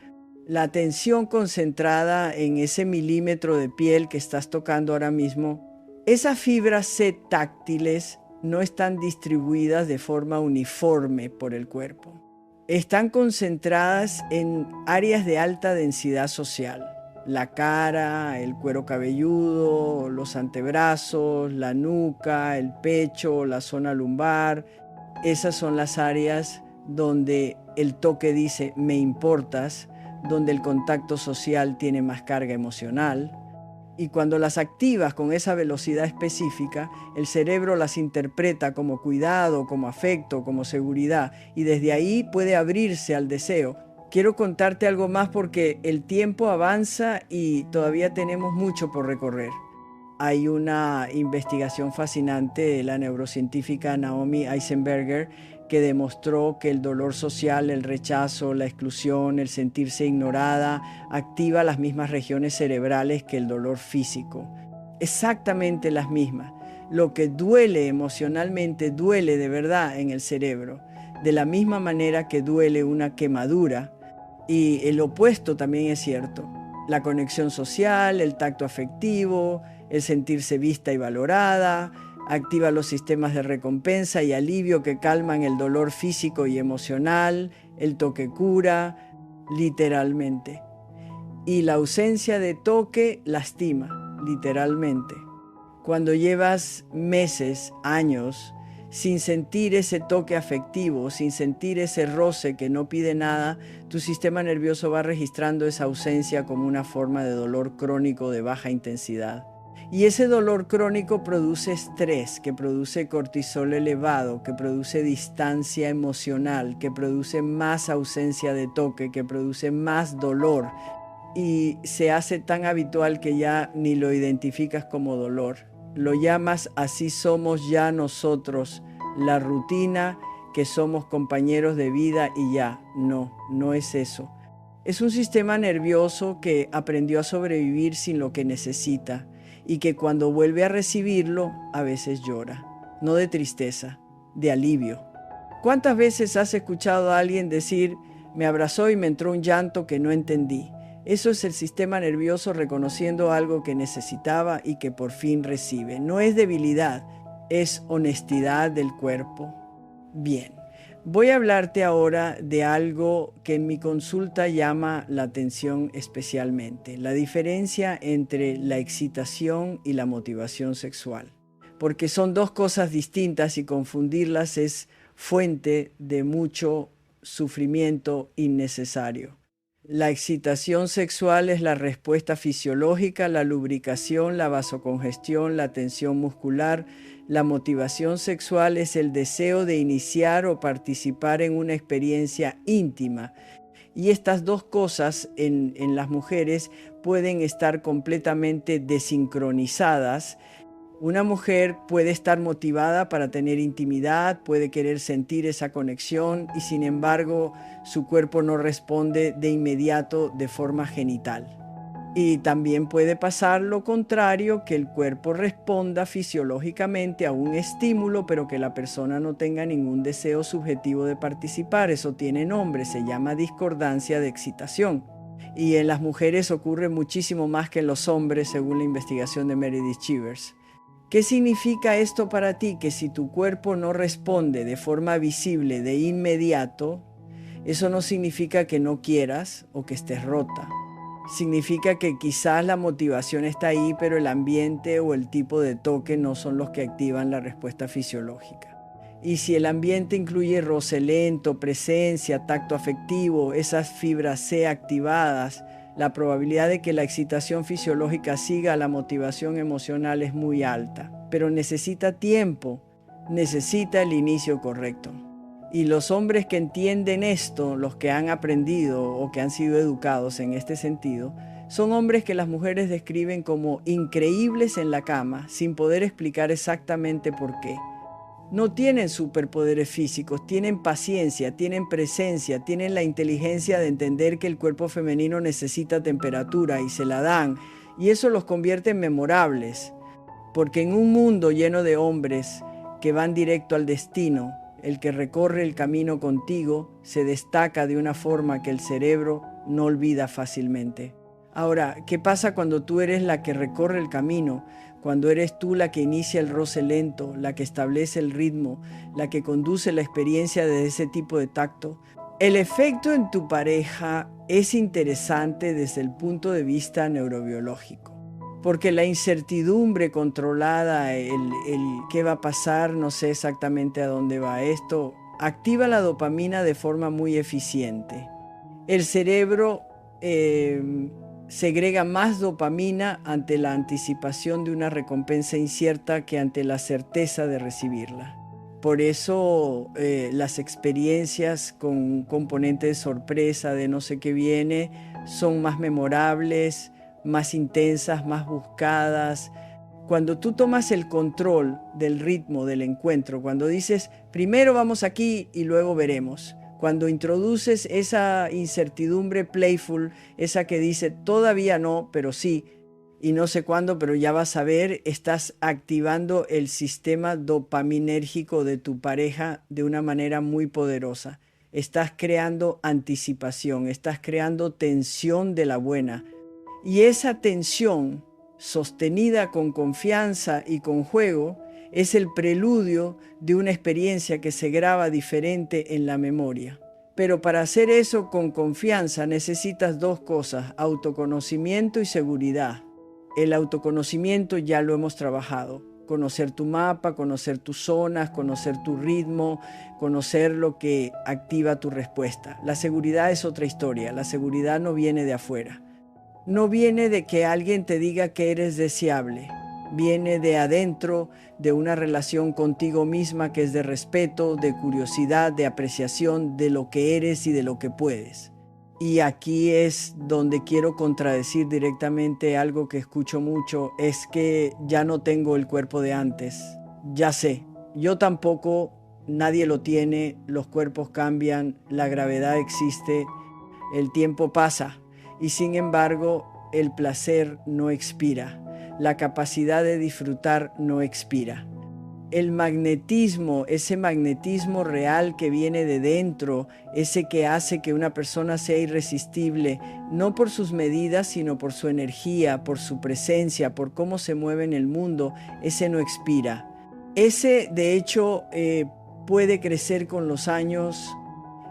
la atención concentrada en ese milímetro de piel que estás tocando ahora mismo. Esas fibras C táctiles no están distribuidas de forma uniforme por el cuerpo. Están concentradas en áreas de alta densidad social. La cara, el cuero cabelludo, los antebrazos, la nuca, el pecho, la zona lumbar. Esas son las áreas donde el toque dice me importas, donde el contacto social tiene más carga emocional. Y cuando las activas con esa velocidad específica, el cerebro las interpreta como cuidado, como afecto, como seguridad, y desde ahí puede abrirse al deseo. Quiero contarte algo más porque el tiempo avanza y todavía tenemos mucho por recorrer. Hay una investigación fascinante de la neurocientífica Naomi Eisenberger que demostró que el dolor social, el rechazo, la exclusión, el sentirse ignorada, activa las mismas regiones cerebrales que el dolor físico. Exactamente las mismas. Lo que duele emocionalmente duele de verdad en el cerebro, de la misma manera que duele una quemadura. Y el opuesto también es cierto. La conexión social, el tacto afectivo, el sentirse vista y valorada, activa los sistemas de recompensa y alivio que calman el dolor físico y emocional, el toque cura, literalmente. Y la ausencia de toque lastima, literalmente. Cuando llevas meses, años, sin sentir ese toque afectivo, sin sentir ese roce que no pide nada, tu sistema nervioso va registrando esa ausencia como una forma de dolor crónico de baja intensidad. Y ese dolor crónico produce estrés, que produce cortisol elevado, que produce distancia emocional, que produce más ausencia de toque, que produce más dolor. Y se hace tan habitual que ya ni lo identificas como dolor. Lo llamas así somos ya nosotros, la rutina, que somos compañeros de vida y ya. No, no es eso. Es un sistema nervioso que aprendió a sobrevivir sin lo que necesita. y que cuando vuelve a recibirlo, a veces llora. No de tristeza, de alivio. ¿Cuántas veces has escuchado a alguien decir, me abrazó y me entró un llanto que no entendí? Eso es el sistema nervioso reconociendo algo que necesitaba y que por fin recibe. No es debilidad, es honestidad del cuerpo. Bien, voy a hablarte ahora de algo que en mi consulta llama la atención especialmente, la diferencia entre la excitación y la motivación sexual. Porque son dos cosas distintas y confundirlas es fuente de mucho sufrimiento innecesario. La excitación sexual es la respuesta fisiológica, la lubricación, la vasocongestión, la tensión muscular. La motivación sexual es el deseo de iniciar o participar en una experiencia íntima. Y estas dos cosas en las mujeres pueden estar completamente desincronizadas. Una mujer puede estar motivada para tener intimidad, puede querer sentir esa conexión y sin embargo su cuerpo no responde de inmediato de forma genital. Y también puede pasar lo contrario, que el cuerpo responda fisiológicamente a un estímulo, pero que la persona no tenga ningún deseo subjetivo de participar. Eso tiene nombre, se llama discordancia de excitación. Y en las mujeres ocurre muchísimo más que en los hombres, según la investigación de Meredith Chivers. ¿Qué significa esto para ti? Que si tu cuerpo no responde de forma visible de inmediato, eso no significa que no quieras o que estés rota. Significa que quizás la motivación está ahí, pero el ambiente o el tipo de toque no son los que activan la respuesta fisiológica. Y si el ambiente incluye roce lento, presencia, tacto afectivo, esas fibras C activadas, la probabilidad de que la excitación fisiológica siga a la motivación emocional es muy alta. Pero necesita tiempo, necesita el inicio correcto. Y los hombres que entienden esto, los que han aprendido o que han sido educados en este sentido, son hombres que las mujeres describen como increíbles en la cama, sin poder explicar exactamente por qué. No tienen superpoderes físicos, tienen paciencia, tienen presencia, tienen la inteligencia de entender que el cuerpo femenino necesita temperatura y se la dan, y eso los convierte en memorables, porque en un mundo lleno de hombres que van directo al destino, el que recorre el camino contigo se destaca de una forma que el cerebro no olvida fácilmente. Ahora, ¿qué pasa cuando tú eres la que recorre el camino? Cuando eres tú la que inicia el roce lento, la que establece el ritmo, la que conduce la experiencia de ese tipo de tacto. El efecto en tu pareja es interesante desde el punto de vista neurobiológico. Porque la incertidumbre controlada, el qué va a pasar, no sé exactamente a dónde va esto, activa la dopamina de forma muy eficiente. El cerebro segrega más dopamina ante la anticipación de una recompensa incierta que ante la certeza de recibirla. Por eso las experiencias con un componente de sorpresa, de no sé qué viene, son más memorables, más intensas, más buscadas. Cuando tú tomas el control del ritmo del encuentro, cuando dices, primero vamos aquí y luego veremos. Cuando introduces esa incertidumbre playful, esa que dice, todavía no, pero sí, y no sé cuándo, pero ya vas a ver, estás activando el sistema dopaminérgico de tu pareja de una manera muy poderosa. Estás creando anticipación, estás creando tensión de la buena. Y esa tensión, sostenida con confianza y con juego, es el preludio de una experiencia que se graba diferente en la memoria. Pero para hacer eso con confianza necesitas dos cosas, autoconocimiento y seguridad. El autoconocimiento ya lo hemos trabajado. Conocer tu mapa, conocer tus zonas, conocer tu ritmo, conocer lo que activa tu respuesta. La seguridad es otra historia. La seguridad no viene de afuera. No viene de que alguien te diga que eres deseable. Viene de adentro, de una relación contigo misma que es de respeto, de curiosidad, de apreciación de lo que eres y de lo que puedes. Y aquí es donde quiero contradecir directamente algo que escucho mucho, es que ya no tengo el cuerpo de antes. Ya sé, yo tampoco, nadie lo tiene, los cuerpos cambian, la gravedad existe, el tiempo pasa y sin embargo el placer no expira. La capacidad de disfrutar no expira. El magnetismo, ese magnetismo real que viene de dentro, ese que hace que una persona sea irresistible, no por sus medidas, sino por su energía, por su presencia, por cómo se mueve en el mundo, ese no expira. Ese, de hecho, puede crecer con los años.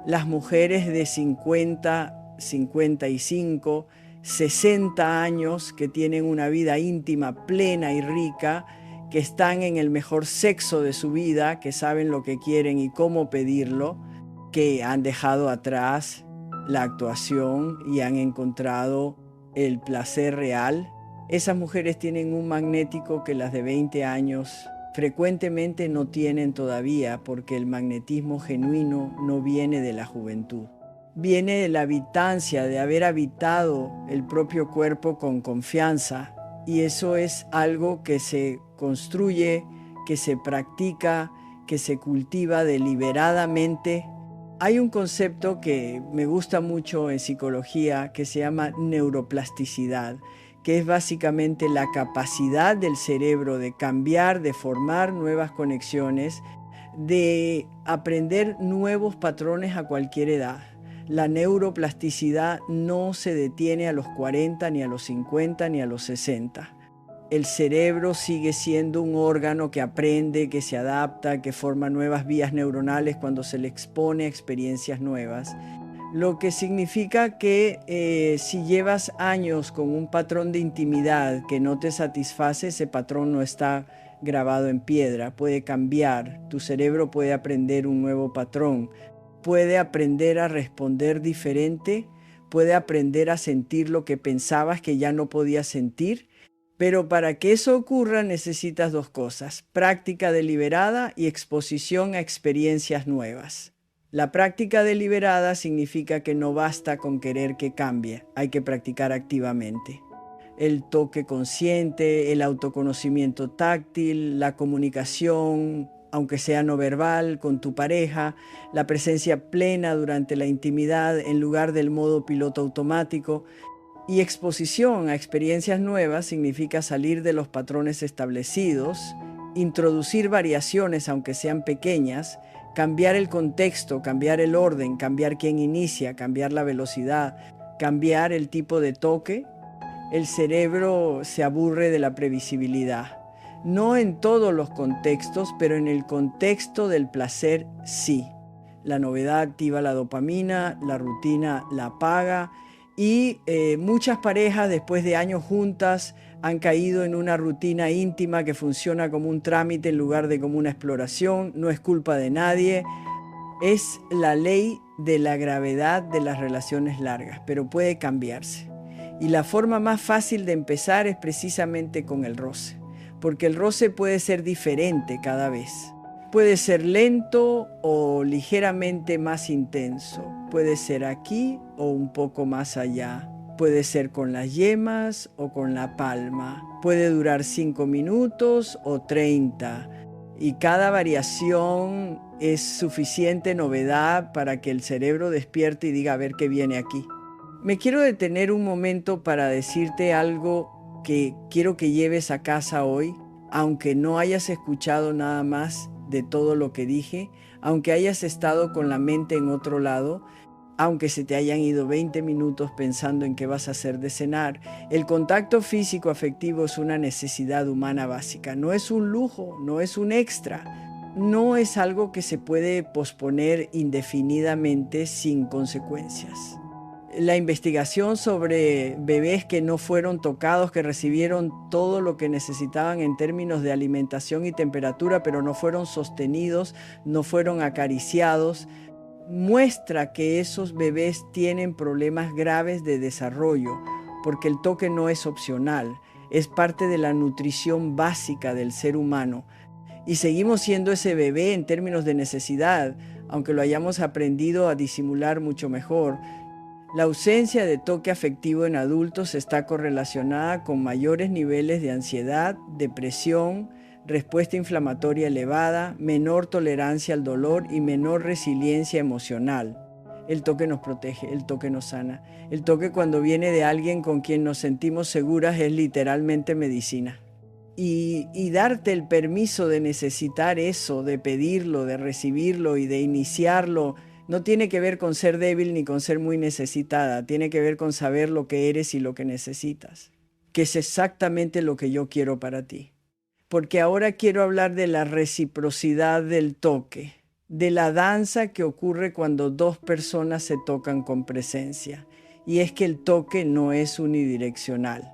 Las mujeres de 50, 55, 60 años que tienen una vida íntima, plena y rica, que están en el mejor sexo de su vida, que saben lo que quieren y cómo pedirlo, que han dejado atrás la actuación y han encontrado el placer real. Esas mujeres tienen un magnético que las de 20 años frecuentemente no tienen todavía, porque el magnetismo genuino no viene de la juventud. Viene de la habitancia, de haber habitado el propio cuerpo con confianza, y eso es algo que se construye, que se practica, que se cultiva deliberadamente. Hay un concepto que me gusta mucho en psicología que se llama neuroplasticidad, que es básicamente la capacidad del cerebro de cambiar, de formar nuevas conexiones, de aprender nuevos patrones a cualquier edad. La neuroplasticidad no se detiene a los 40, ni a los 50, ni a los 60. El cerebro sigue siendo un órgano que aprende, que se adapta, que forma nuevas vías neuronales cuando se le expone a experiencias nuevas. Lo que significa que si llevas años con un patrón de intimidad que no te satisface, ese patrón no está grabado en piedra, puede cambiar. Tu cerebro puede aprender un nuevo patrón, puede aprender a responder diferente, puede aprender a sentir lo que pensabas que ya no podías sentir. Pero para que eso ocurra necesitas dos cosas: práctica deliberada y exposición a experiencias nuevas. La práctica deliberada significa que no basta con querer que cambie, hay que practicar activamente. El toque consciente, el autoconocimiento táctil, la comunicación, aunque sea no verbal, con tu pareja, la presencia plena durante la intimidad en lugar del modo piloto automático. Y exposición a experiencias nuevas significa salir de los patrones establecidos, introducir variaciones aunque sean pequeñas, cambiar el contexto, cambiar el orden, cambiar quién inicia, cambiar la velocidad, cambiar el tipo de toque. El cerebro se aburre de la previsibilidad. No en todos los contextos, pero en el contexto del placer sí. La novedad activa la dopamina, la rutina la apaga. Y muchas parejas después de años juntas han caído en una rutina íntima que funciona como un trámite en lugar de como una exploración. No es culpa de nadie, es la ley de la gravedad de las relaciones largas, pero puede cambiarse. Y la forma más fácil de empezar es precisamente con el roce, porque el roce puede ser diferente cada vez. Puede ser lento o ligeramente más intenso. Puede ser aquí o un poco más allá. Puede ser con las yemas o con la palma. Puede durar 5 minutos o 30. Y cada variación es suficiente novedad para que el cerebro despierte y diga: a ver qué viene aquí. Me quiero detener un momento para decirte algo que quiero que lleves a casa hoy, aunque no hayas escuchado nada más de todo lo que dije, aunque hayas estado con la mente en otro lado, aunque se te hayan ido 20 minutos pensando en qué vas a hacer de cenar. El contacto físico afectivo es una necesidad humana básica, no es un lujo, no es un extra, no es algo que se puede posponer indefinidamente sin consecuencias. La investigación sobre bebés que no fueron tocados, que recibieron todo lo que necesitaban en términos de alimentación y temperatura, pero no fueron sostenidos, no fueron acariciados, muestra que esos bebés tienen problemas graves de desarrollo, porque el toque no es opcional, es parte de la nutrición básica del ser humano. Y seguimos siendo ese bebé en términos de necesidad, aunque lo hayamos aprendido a disimular mucho mejor. La ausencia de toque afectivo en adultos está correlacionada con mayores niveles de ansiedad, depresión, respuesta inflamatoria elevada, menor tolerancia al dolor y menor resiliencia emocional. El toque nos protege, el toque nos sana. El toque cuando viene de alguien con quien nos sentimos seguras es literalmente medicina. Y darte el permiso de necesitar eso, de pedirlo, de recibirlo y de iniciarlo, no tiene que ver con ser débil ni con ser muy necesitada, tiene que ver con saber lo que eres y lo que necesitas, que es exactamente lo que yo quiero para ti. Porque ahora quiero hablar de la reciprocidad del toque, de la danza que ocurre cuando dos personas se tocan con presencia. Y es que el toque no es unidireccional.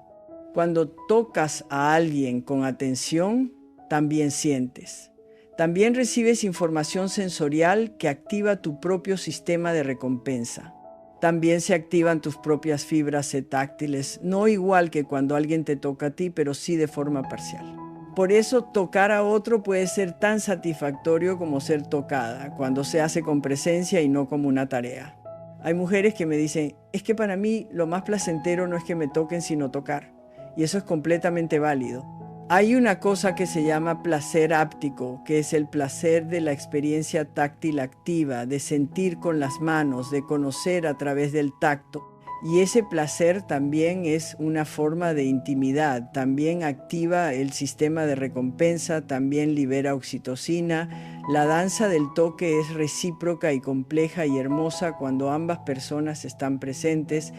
Cuando tocas a alguien con atención, también sientes. También recibes información sensorial que activa tu propio sistema de recompensa. También se activan tus propias fibras táctiles, no igual que cuando alguien te toca a ti, pero sí de forma parcial. Por eso tocar a otro puede ser tan satisfactorio como ser tocada, cuando se hace con presencia y no como una tarea. Hay mujeres que me dicen, es que para mí lo más placentero no es que me toquen sino tocar. Y eso es completamente válido. Hay una cosa que se llama placer áptico, que es el placer de la experiencia táctil activa, de sentir con las manos, de conocer a través del tacto. Y ese placer también es una forma de intimidad, también activa el sistema de recompensa, también libera oxitocina. La danza del toque es recíproca y compleja y hermosa cuando ambas personas están presentes,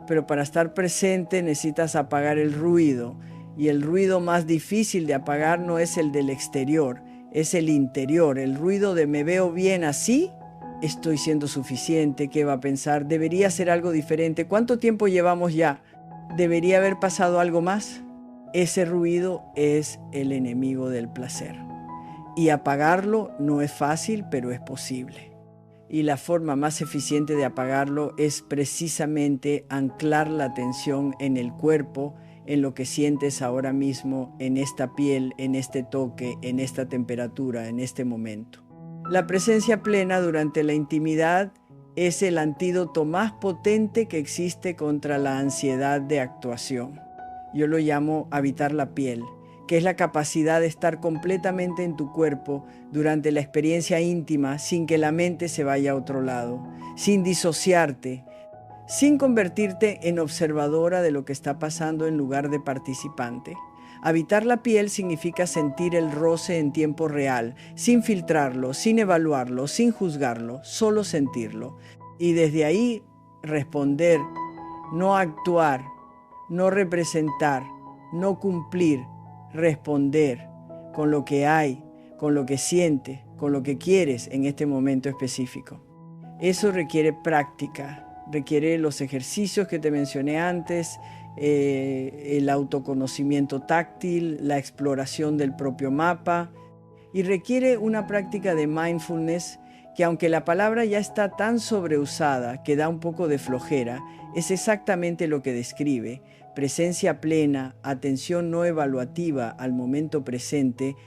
pero para estar presente necesitas apagar el ruido. Y el ruido más difícil de apagar no es el del exterior, es el interior, el ruido de me veo bien así. Estoy siendo suficiente, ¿qué va a pensar? Debería hacer algo diferente. ¿Cuánto tiempo llevamos ya? ¿Debería haber pasado algo más? Ese ruido es el enemigo del placer. Y apagarlo no es fácil, pero es posible. Y la forma más eficiente de apagarlo es precisamente anclar la atención en el cuerpo, en lo que sientes ahora mismo, en esta piel, en este toque, en esta temperatura, en este momento. La presencia plena durante la intimidad es el antídoto más potente que existe contra la ansiedad de actuación. Yo lo llamo habitar la piel, que es la capacidad de estar completamente en tu cuerpo durante la experiencia íntima sin que la mente se vaya a otro lado, sin disociarte, sin convertirte en observadora de lo que está pasando en lugar de participante. Habitar la piel significa sentir el roce en tiempo real, sin filtrarlo, sin evaluarlo, sin juzgarlo, solo sentirlo. Y desde ahí responder, no actuar, no representar, no cumplir, responder con lo que hay, con lo que sientes, con lo que quieres en este momento específico. Eso requiere práctica, requiere los ejercicios que te mencioné antes, el autoconocimiento táctil, la exploración del propio mapa, y requiere una práctica de mindfulness que, aunque la palabra ya está tan sobreusada que da un poco de flojera, es exactamente lo que describe: presencia plena, atención no evaluativa al momento presente,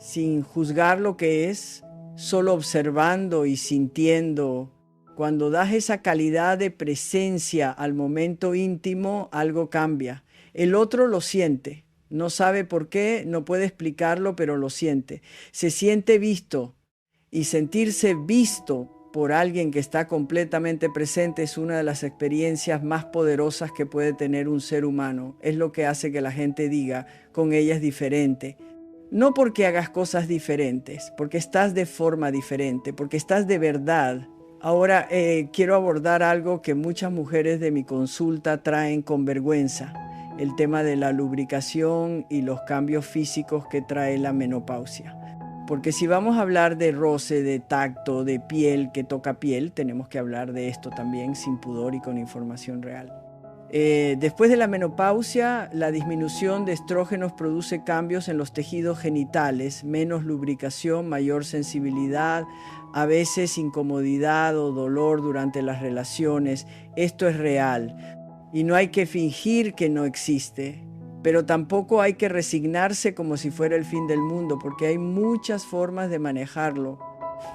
sin juzgar lo que es, solo observando y sintiendo. Cuando das esa calidad de presencia al momento íntimo, algo cambia. El otro lo siente, no sabe por qué, no puede explicarlo, pero lo siente. Se siente visto, y sentirse visto por alguien que está completamente presente es una de las experiencias más poderosas que puede tener un ser humano. Es lo que hace que la gente diga, con ella es diferente. No porque hagas cosas diferentes, porque estás de forma diferente, porque estás de verdad. Ahora quiero abordar algo que muchas mujeres de mi consulta traen con vergüenza: el tema de la lubricación y los cambios físicos que trae la menopausia. Porque si vamos a hablar de roce, de tacto, de piel que toca piel, tenemos que hablar de esto también sin pudor y con información real. Después de la menopausia, la disminución de estrógenos produce cambios en los tejidos genitales, menos lubricación, mayor sensibilidad, a veces incomodidad o dolor durante las relaciones. Esto es real y no hay que fingir que no existe, pero tampoco hay que resignarse como si fuera el fin del mundo, porque hay muchas formas de manejarlo.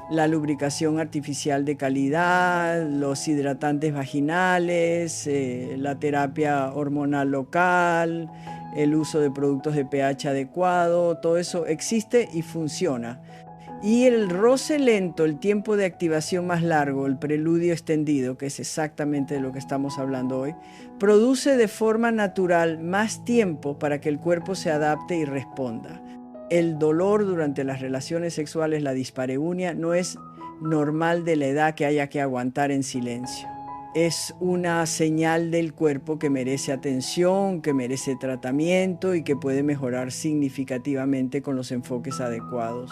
La lubricación artificial de calidad, los hidratantes vaginales, la terapia hormonal local, el uso de productos de pH adecuado, todo eso existe y funciona. Y el roce lento, el tiempo de activación más largo, el preludio extendido, que es exactamente de lo que estamos hablando hoy, produce de forma natural más tiempo para que el cuerpo se adapte y responda. El dolor durante las relaciones sexuales, la dispareunia, no es normal de la edad que haya que aguantar en silencio. Es una señal del cuerpo que merece atención, que merece tratamiento y que puede mejorar significativamente con los enfoques adecuados.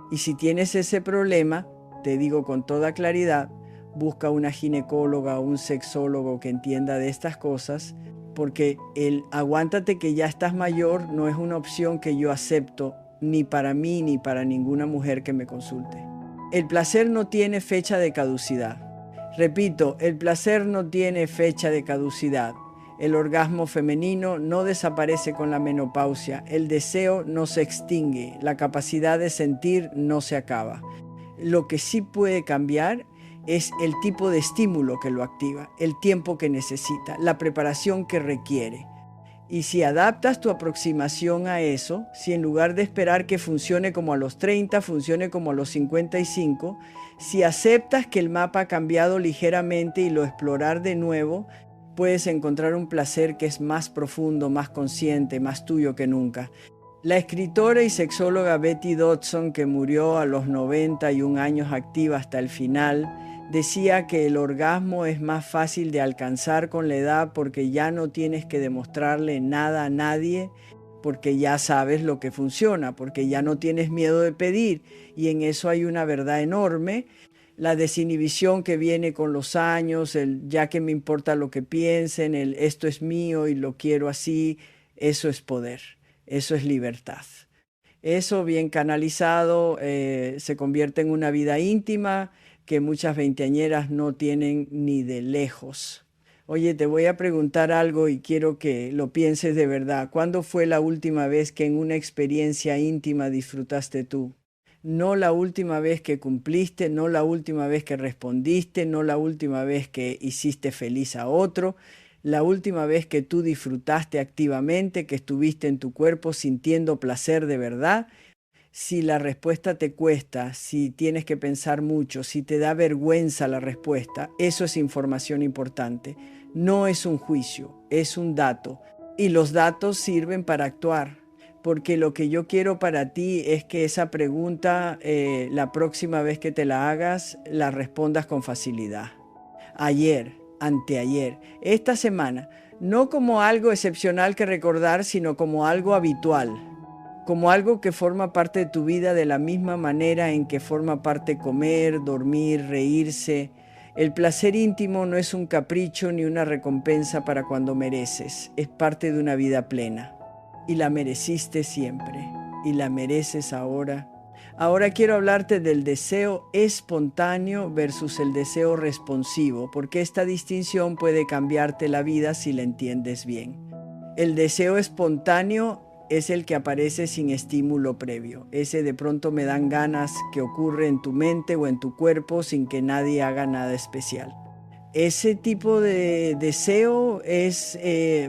Y si tienes ese problema, te digo con toda claridad, busca una ginecóloga o un sexólogo que entienda de estas cosas, porque el aguántate que ya estás mayor no es una opción que yo acepto ni para mí ni para ninguna mujer que me consulte. El placer no tiene fecha de caducidad. Repito, el placer no tiene fecha de caducidad. El orgasmo femenino no desaparece con la menopausia, el deseo no se extingue, la capacidad de sentir no se acaba. Lo que sí puede cambiar es el tipo de estímulo que lo activa, el tiempo que necesita, la preparación que requiere. Y si adaptas tu aproximación a eso, si en lugar de esperar que funcione como a los 30, funcione como a los 55, si aceptas que el mapa ha cambiado ligeramente y lo explorar de nuevo, puedes encontrar un placer que es más profundo, más consciente, más tuyo que nunca. La escritora y sexóloga Betty Dodson, que murió a los 91 años activa hasta el final, decía que el orgasmo es más fácil de alcanzar con la edad porque ya no tienes que demostrarle nada a nadie, porque ya sabes lo que funciona, porque ya no tienes miedo de pedir, y en eso hay una verdad enorme. La desinhibición que viene con los años, el ya que me importa lo que piensen, el esto es mío y lo quiero así, eso es poder, eso es libertad. Eso bien canalizado se convierte en una vida íntima que muchas veinteañeras no tienen ni de lejos. Oye, te voy a preguntar algo y quiero que lo pienses de verdad. ¿Cuándo fue la última vez que en una experiencia íntima disfrutaste tú? No la última vez que cumpliste, no la última vez que respondiste, no la última vez que hiciste feliz a otro, la última vez que tú disfrutaste activamente, que estuviste en tu cuerpo sintiendo placer de verdad. Si la respuesta te cuesta, si tienes que pensar mucho, si te da vergüenza la respuesta, eso es información importante. No es un juicio, es un dato. Y los datos sirven para actuar, porque lo que yo quiero para ti es que esa pregunta, la próxima vez que te la hagas, la respondas con facilidad. Ayer, anteayer, esta semana, no como algo excepcional que recordar, sino como algo habitual. Como algo que forma parte de tu vida de la misma manera en que forma parte comer, dormir, reírse. El placer íntimo no es un capricho ni una recompensa para cuando mereces, es parte de una vida plena. Y la mereciste siempre, y la mereces ahora. Ahora quiero hablarte del deseo espontáneo versus el deseo responsivo, porque esta distinción puede cambiarte la vida si la entiendes bien. El deseo espontáneo es el que aparece sin estímulo previo. Ese de pronto me dan ganas que ocurre en tu mente o en tu cuerpo sin que nadie haga nada especial. Ese tipo de deseo es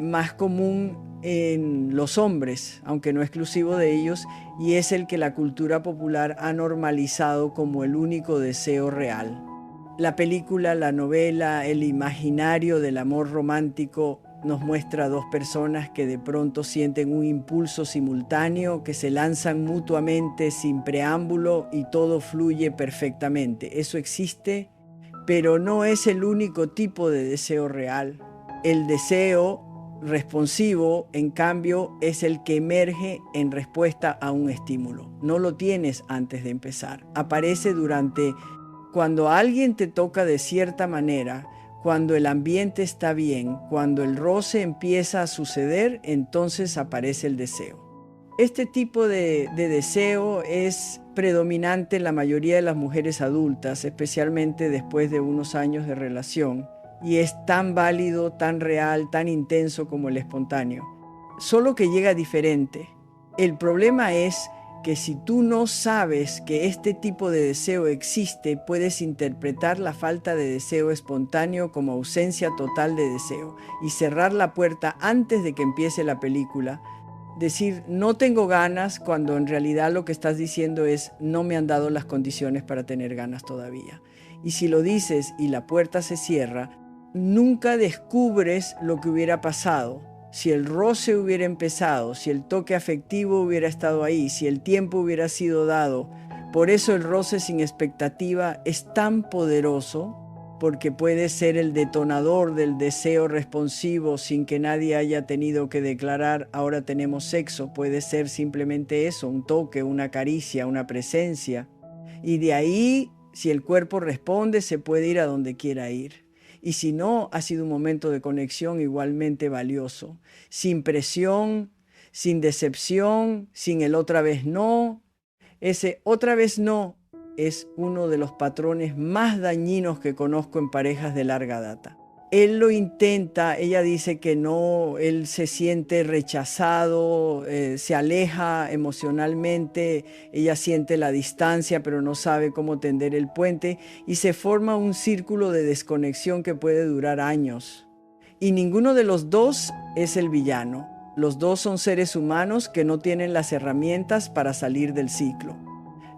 más común en los hombres, aunque no exclusivo de ellos, y es el que la cultura popular ha normalizado como el único deseo real. La película, la novela, el imaginario del amor romántico nos muestra a dos personas que de pronto sienten un impulso simultáneo, que se lanzan mutuamente sin preámbulo y todo fluye perfectamente. Eso existe, pero no es el único tipo de deseo real. El deseo responsivo, en cambio, es el que emerge en respuesta a un estímulo. No lo tienes antes de empezar. Aparece cuando alguien te toca de cierta manera, cuando el ambiente está bien, cuando el roce empieza a suceder, entonces aparece el deseo. Este tipo de deseo es predominante en la mayoría de las mujeres adultas, especialmente después de unos años de relación, y es tan válido, tan real, tan intenso como el espontáneo. Solo que llega diferente. El problema es que si tú no sabes que este tipo de deseo existe, puedes interpretar la falta de deseo espontáneo como ausencia total de deseo y cerrar la puerta antes de que empiece la película, Decir no tengo ganas cuando en realidad lo que estás diciendo es no me han dado las condiciones para tener ganas todavía. Y si lo dices y la puerta se cierra, nunca descubres lo que hubiera pasado. Si el roce hubiera empezado, si el toque afectivo hubiera estado ahí, si el tiempo hubiera sido dado. Por eso el roce sin expectativa es tan poderoso, porque puede ser el detonador del deseo responsivo sin que nadie haya tenido que declarar ahora tenemos sexo. Puede ser simplemente eso, un toque, una caricia, una presencia. Y de ahí, si el cuerpo responde, se puede ir a donde quiera ir. Y si no, ha sido un momento de conexión igualmente valioso, sin presión, sin decepción, sin el otra vez no. Ese otra vez no es uno de los patrones más dañinos que conozco en parejas de larga data. Él lo intenta, ella dice que no, él se siente rechazado, se aleja emocionalmente, ella siente la distancia pero no sabe cómo tender el puente y se forma un círculo de desconexión que puede durar años. Y ninguno de los dos es el villano. Los dos son seres humanos que no tienen las herramientas para salir del ciclo.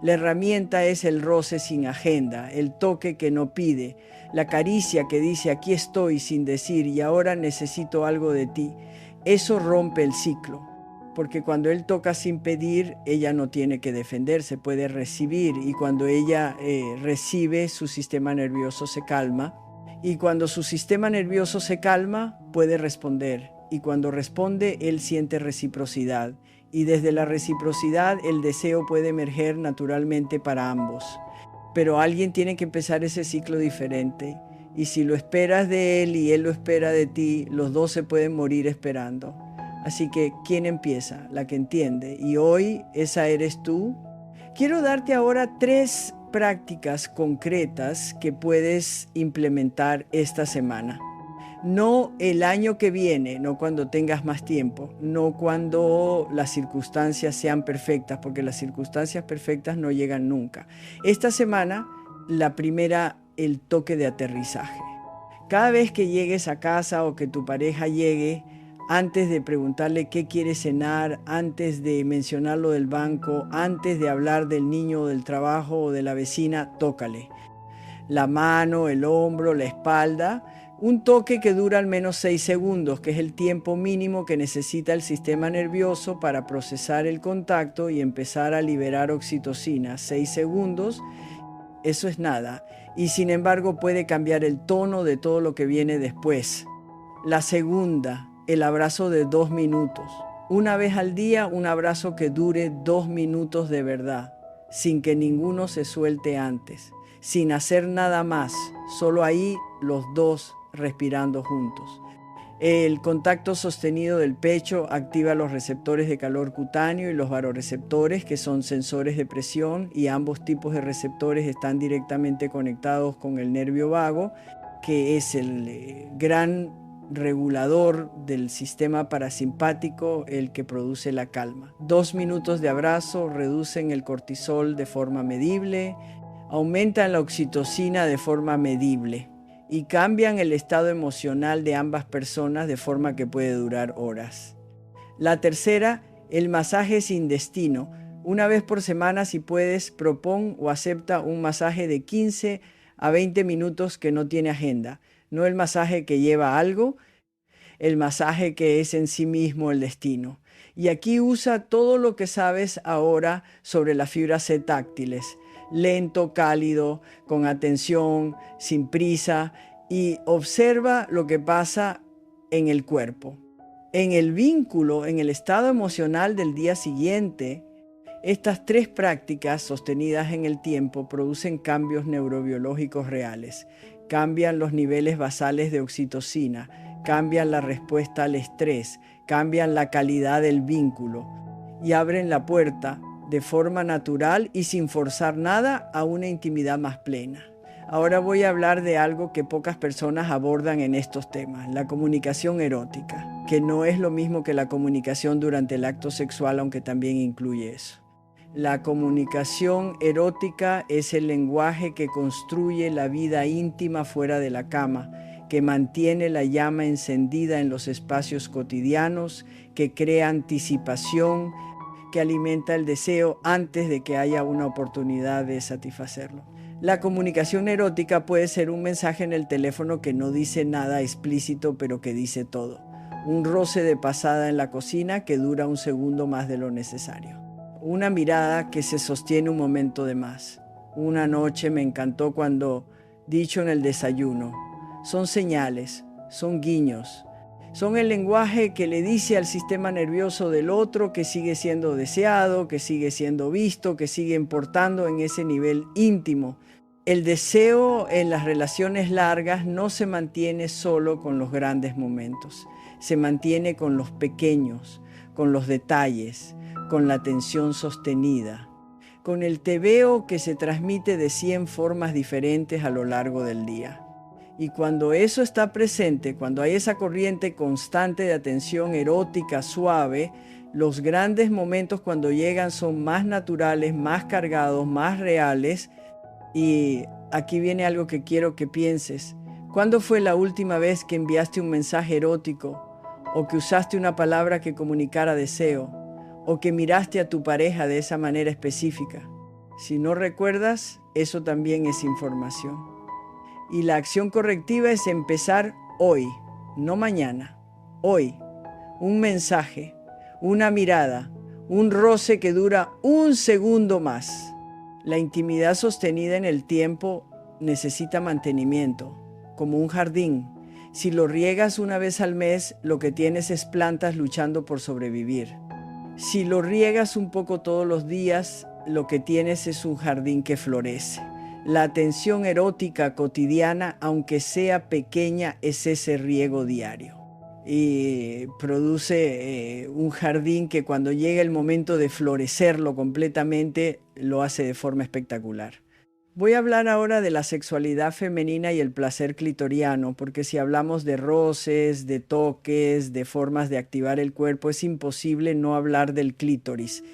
La herramienta es el roce sin agenda, el toque que no pide, la caricia que dice aquí estoy sin decir y ahora necesito algo de ti. Eso rompe el ciclo, porque cuando él toca sin pedir, ella no tiene que defenderse, puede recibir y cuando ella recibe, su sistema nervioso se calma y cuando su sistema nervioso se calma, puede responder y cuando responde, él siente reciprocidad. Y desde la reciprocidad el deseo puede emerger naturalmente para ambos. Pero alguien tiene que empezar ese ciclo diferente. Y si lo esperas de él y él lo espera de ti, los dos se pueden morir esperando. Así que, ¿quién empieza? La que entiende. Y hoy esa eres tú. Quiero darte ahora 3 prácticas concretas que puedes implementar esta semana. No el año que viene, no cuando tengas más tiempo, no cuando las circunstancias sean perfectas, porque las circunstancias perfectas no llegan nunca. Esta semana, la primera, el toque de aterrizaje. Cada vez que llegues a casa o que tu pareja llegue, antes de preguntarle qué quiere cenar, antes de mencionar lo del banco, antes de hablar del niño o del trabajo o de la vecina, tócale. La mano, el hombro, la espalda. Un toque que dura al menos 6 segundos, que es el tiempo mínimo que necesita el sistema nervioso para procesar el contacto y empezar a liberar oxitocina. 6 segundos, eso es nada. Y sin embargo puede cambiar el tono de todo lo que viene después. La segunda, el abrazo de 2 minutos. Una vez al día, un abrazo que dure 2 minutos de verdad, sin que ninguno se suelte antes, sin hacer nada más, solo ahí los dos respirando juntos. El contacto sostenido del pecho activa los receptores de calor cutáneo y los baroreceptores, que son sensores de presión, y ambos tipos de receptores están directamente conectados con el nervio vago, que es el gran regulador del sistema parasimpático, el que produce la calma. 2 minutos de abrazo reducen el cortisol de forma medible, aumentan la oxitocina de forma medible y cambian el estado emocional de ambas personas de forma que puede durar horas. La tercera, el masaje sin destino. Una vez por semana, si puedes, propón o acepta un masaje de 15 a 20 minutos que no tiene agenda. No el masaje que lleva algo, el masaje que es en sí mismo el destino. Y aquí usa todo lo que sabes ahora sobre las fibras C táctiles. Lento, cálido, con atención, sin prisa, y observa lo que pasa en el cuerpo. En el vínculo, en el estado emocional del día siguiente, estas 3 prácticas sostenidas en el tiempo producen cambios neurobiológicos reales. Cambian los niveles basales de oxitocina, cambian la respuesta al estrés, cambian la calidad del vínculo y abren la puerta de forma natural y sin forzar nada a una intimidad más plena. Ahora voy a hablar de algo que pocas personas abordan en estos temas, la comunicación erótica, que no es lo mismo que la comunicación durante el acto sexual, aunque también incluye eso. La comunicación erótica es el lenguaje que construye la vida íntima fuera de la cama, que mantiene la llama encendida en los espacios cotidianos, que crea anticipación, que alimenta el deseo antes de que haya una oportunidad de satisfacerlo. La comunicación erótica puede ser un mensaje en el teléfono que no dice nada explícito, pero que dice todo. Un roce de pasada en la cocina que dura un segundo más de lo necesario. Una mirada que se sostiene un momento de más. Una noche me encantó cuando, dicho en el desayuno, son señales, son guiños, son el lenguaje que le dice al sistema nervioso del otro que sigue siendo deseado, que sigue siendo visto, que sigue importando en ese nivel íntimo. El deseo en las relaciones largas no se mantiene solo con los grandes momentos, se mantiene con los pequeños, con los detalles, con la atención sostenida, con el tebeo que se transmite de 100 formas diferentes a lo largo del día. Y cuando eso está presente, cuando hay esa corriente constante de atención erótica suave, los grandes momentos cuando llegan son más naturales, más cargados, más reales. Y aquí viene algo que quiero que pienses. ¿Cuándo fue la última vez que enviaste un mensaje erótico? ¿O que usaste una palabra que comunicara deseo? ¿O que miraste a tu pareja de esa manera específica? Si no recuerdas, eso también es información. Y la acción correctiva es empezar hoy, no mañana. Hoy, un mensaje, una mirada, un roce que dura un segundo más. La intimidad sostenida en el tiempo necesita mantenimiento, como un jardín. Si lo riegas una vez al mes, lo que tienes es plantas luchando por sobrevivir. Si lo riegas un poco todos los días, lo que tienes es un jardín que florece. La atención erótica cotidiana, aunque sea pequeña, es ese riego diario. Y produce un jardín que cuando llega el momento de florecerlo completamente, lo hace de forma espectacular. Voy a hablar ahora de la sexualidad femenina y el placer clitoriano, porque si hablamos de roces, de toques, de formas de activar el cuerpo, es imposible no hablar del clítoris.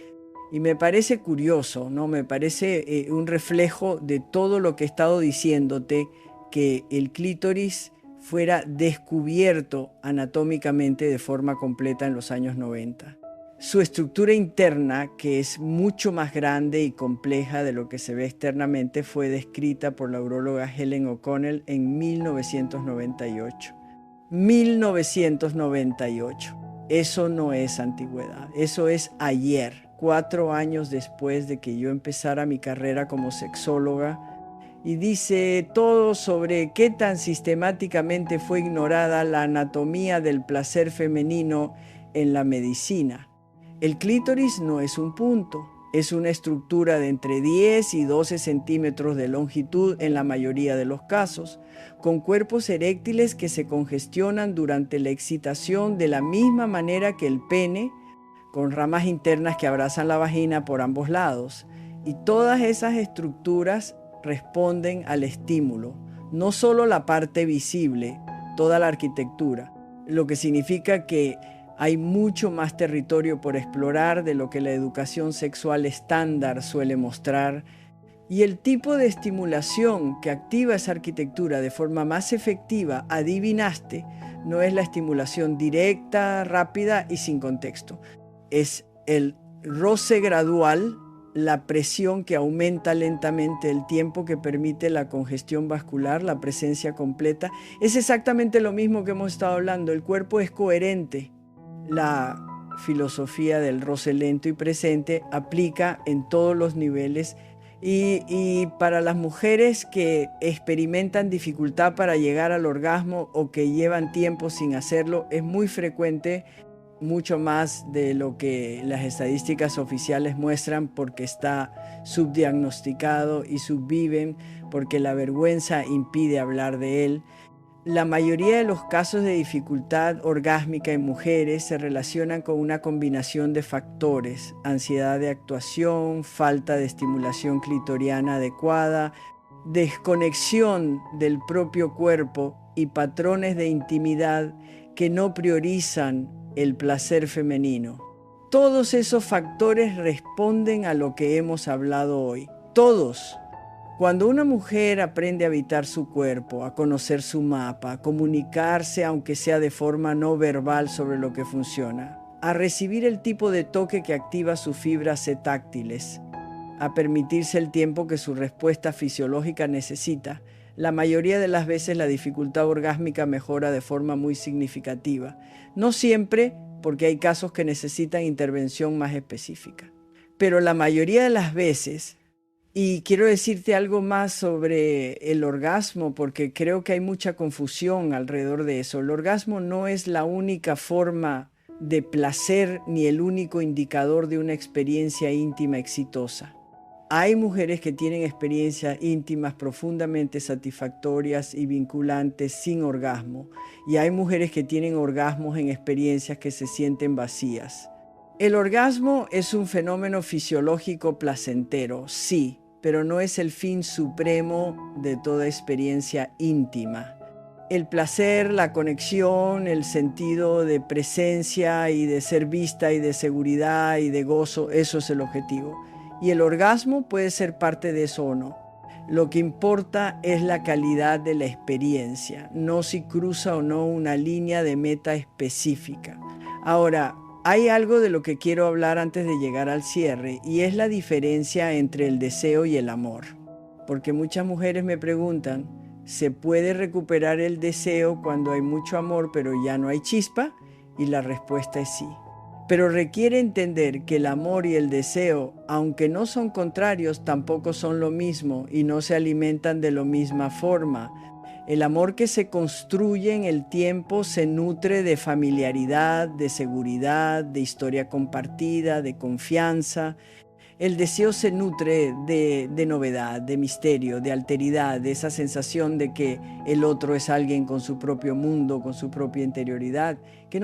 Y me parece curioso, ¿no? Me parece un reflejo de todo lo que he estado diciéndote, que el clítoris fuera descubierto anatómicamente de forma completa en los años 90. Su estructura interna, que es mucho más grande y compleja de lo que se ve externamente, fue descrita por la uróloga Helen O'Connell en 1998. 1998. Eso no es antigüedad, eso es ayer, 4 años después de que yo empezara mi carrera como sexóloga. Y dice todo sobre qué tan sistemáticamente fue ignorada la anatomía del placer femenino en la medicina. El clítoris no es un punto, es una estructura de entre 10 y 12 centímetros de longitud en la mayoría de los casos, con cuerpos eréctiles que se congestionan durante la excitación de la misma manera que el pene, con ramas internas que abrazan la vagina por ambos lados. Y todas esas estructuras responden al estímulo, no solo la parte visible, toda la arquitectura, lo que significa que hay mucho más territorio por explorar de lo que la educación sexual estándar suele mostrar, y el tipo de estimulación que activa esa arquitectura de forma más efectiva, adivinaste, no es la estimulación directa, rápida y sin contexto. Es el roce gradual, la presión que aumenta lentamente, el tiempo que permite la congestión vascular, la presencia completa. Es exactamente lo mismo que hemos estado hablando. El cuerpo es coherente. La filosofía del roce lento y presente aplica en todos los niveles. Y para las mujeres que experimentan dificultad para llegar al orgasmo o que llevan tiempo sin hacerlo, es muy frecuente, mucho más de lo que las estadísticas oficiales muestran, porque está subdiagnosticado y subviven, porque la vergüenza impide hablar de él. La mayoría de los casos de dificultad orgásmica en mujeres se relacionan con una combinación de factores: ansiedad de actuación, falta de estimulación clitoriana adecuada, desconexión del propio cuerpo y patrones de intimidad que no priorizan el placer femenino. Todos esos factores responden a lo que hemos hablado hoy. Todos. Cuando una mujer aprende a habitar su cuerpo, a conocer su mapa, a comunicarse aunque sea de forma no verbal sobre lo que funciona, a recibir el tipo de toque que activa sus fibras táctiles, a permitirse el tiempo que su respuesta fisiológica necesita, la mayoría de las veces la dificultad orgásmica mejora de forma muy significativa. No siempre, porque hay casos que necesitan intervención más específica. Pero la mayoría de las veces, y quiero decirte algo más sobre el orgasmo, porque creo que hay mucha confusión alrededor de eso. El orgasmo no es la única forma de placer ni el único indicador de una experiencia íntima exitosa. Hay mujeres que tienen experiencias íntimas profundamente satisfactorias y vinculantes sin orgasmo, y hay mujeres que tienen orgasmos en experiencias que se sienten vacías. El orgasmo es un fenómeno fisiológico placentero, sí, pero no es el fin supremo de toda experiencia íntima. El placer, la conexión, el sentido de presencia y de ser vista y de seguridad y de gozo, eso es el objetivo. Y el orgasmo puede ser parte de eso o no. Lo que importa es la calidad de la experiencia, no si cruza o no una línea de meta específica. Ahora, hay algo de lo que quiero hablar antes de llegar al cierre, y es la diferencia entre el deseo y el amor. Porque muchas mujeres me preguntan, ¿se puede recuperar el deseo cuando hay mucho amor pero ya no hay chispa? Y la respuesta es sí. Pero requiere entender que el amor y el deseo, aunque no son contrarios, tampoco son lo mismo y no se alimentan de la misma forma. El amor que se construye en el tiempo se nutre de familiaridad, de seguridad, de historia compartida, de confianza. El deseo se nutre de novedad, de misterio, de alteridad, de esa sensación de que el otro es alguien con su propio mundo, con su propia interioridad, que no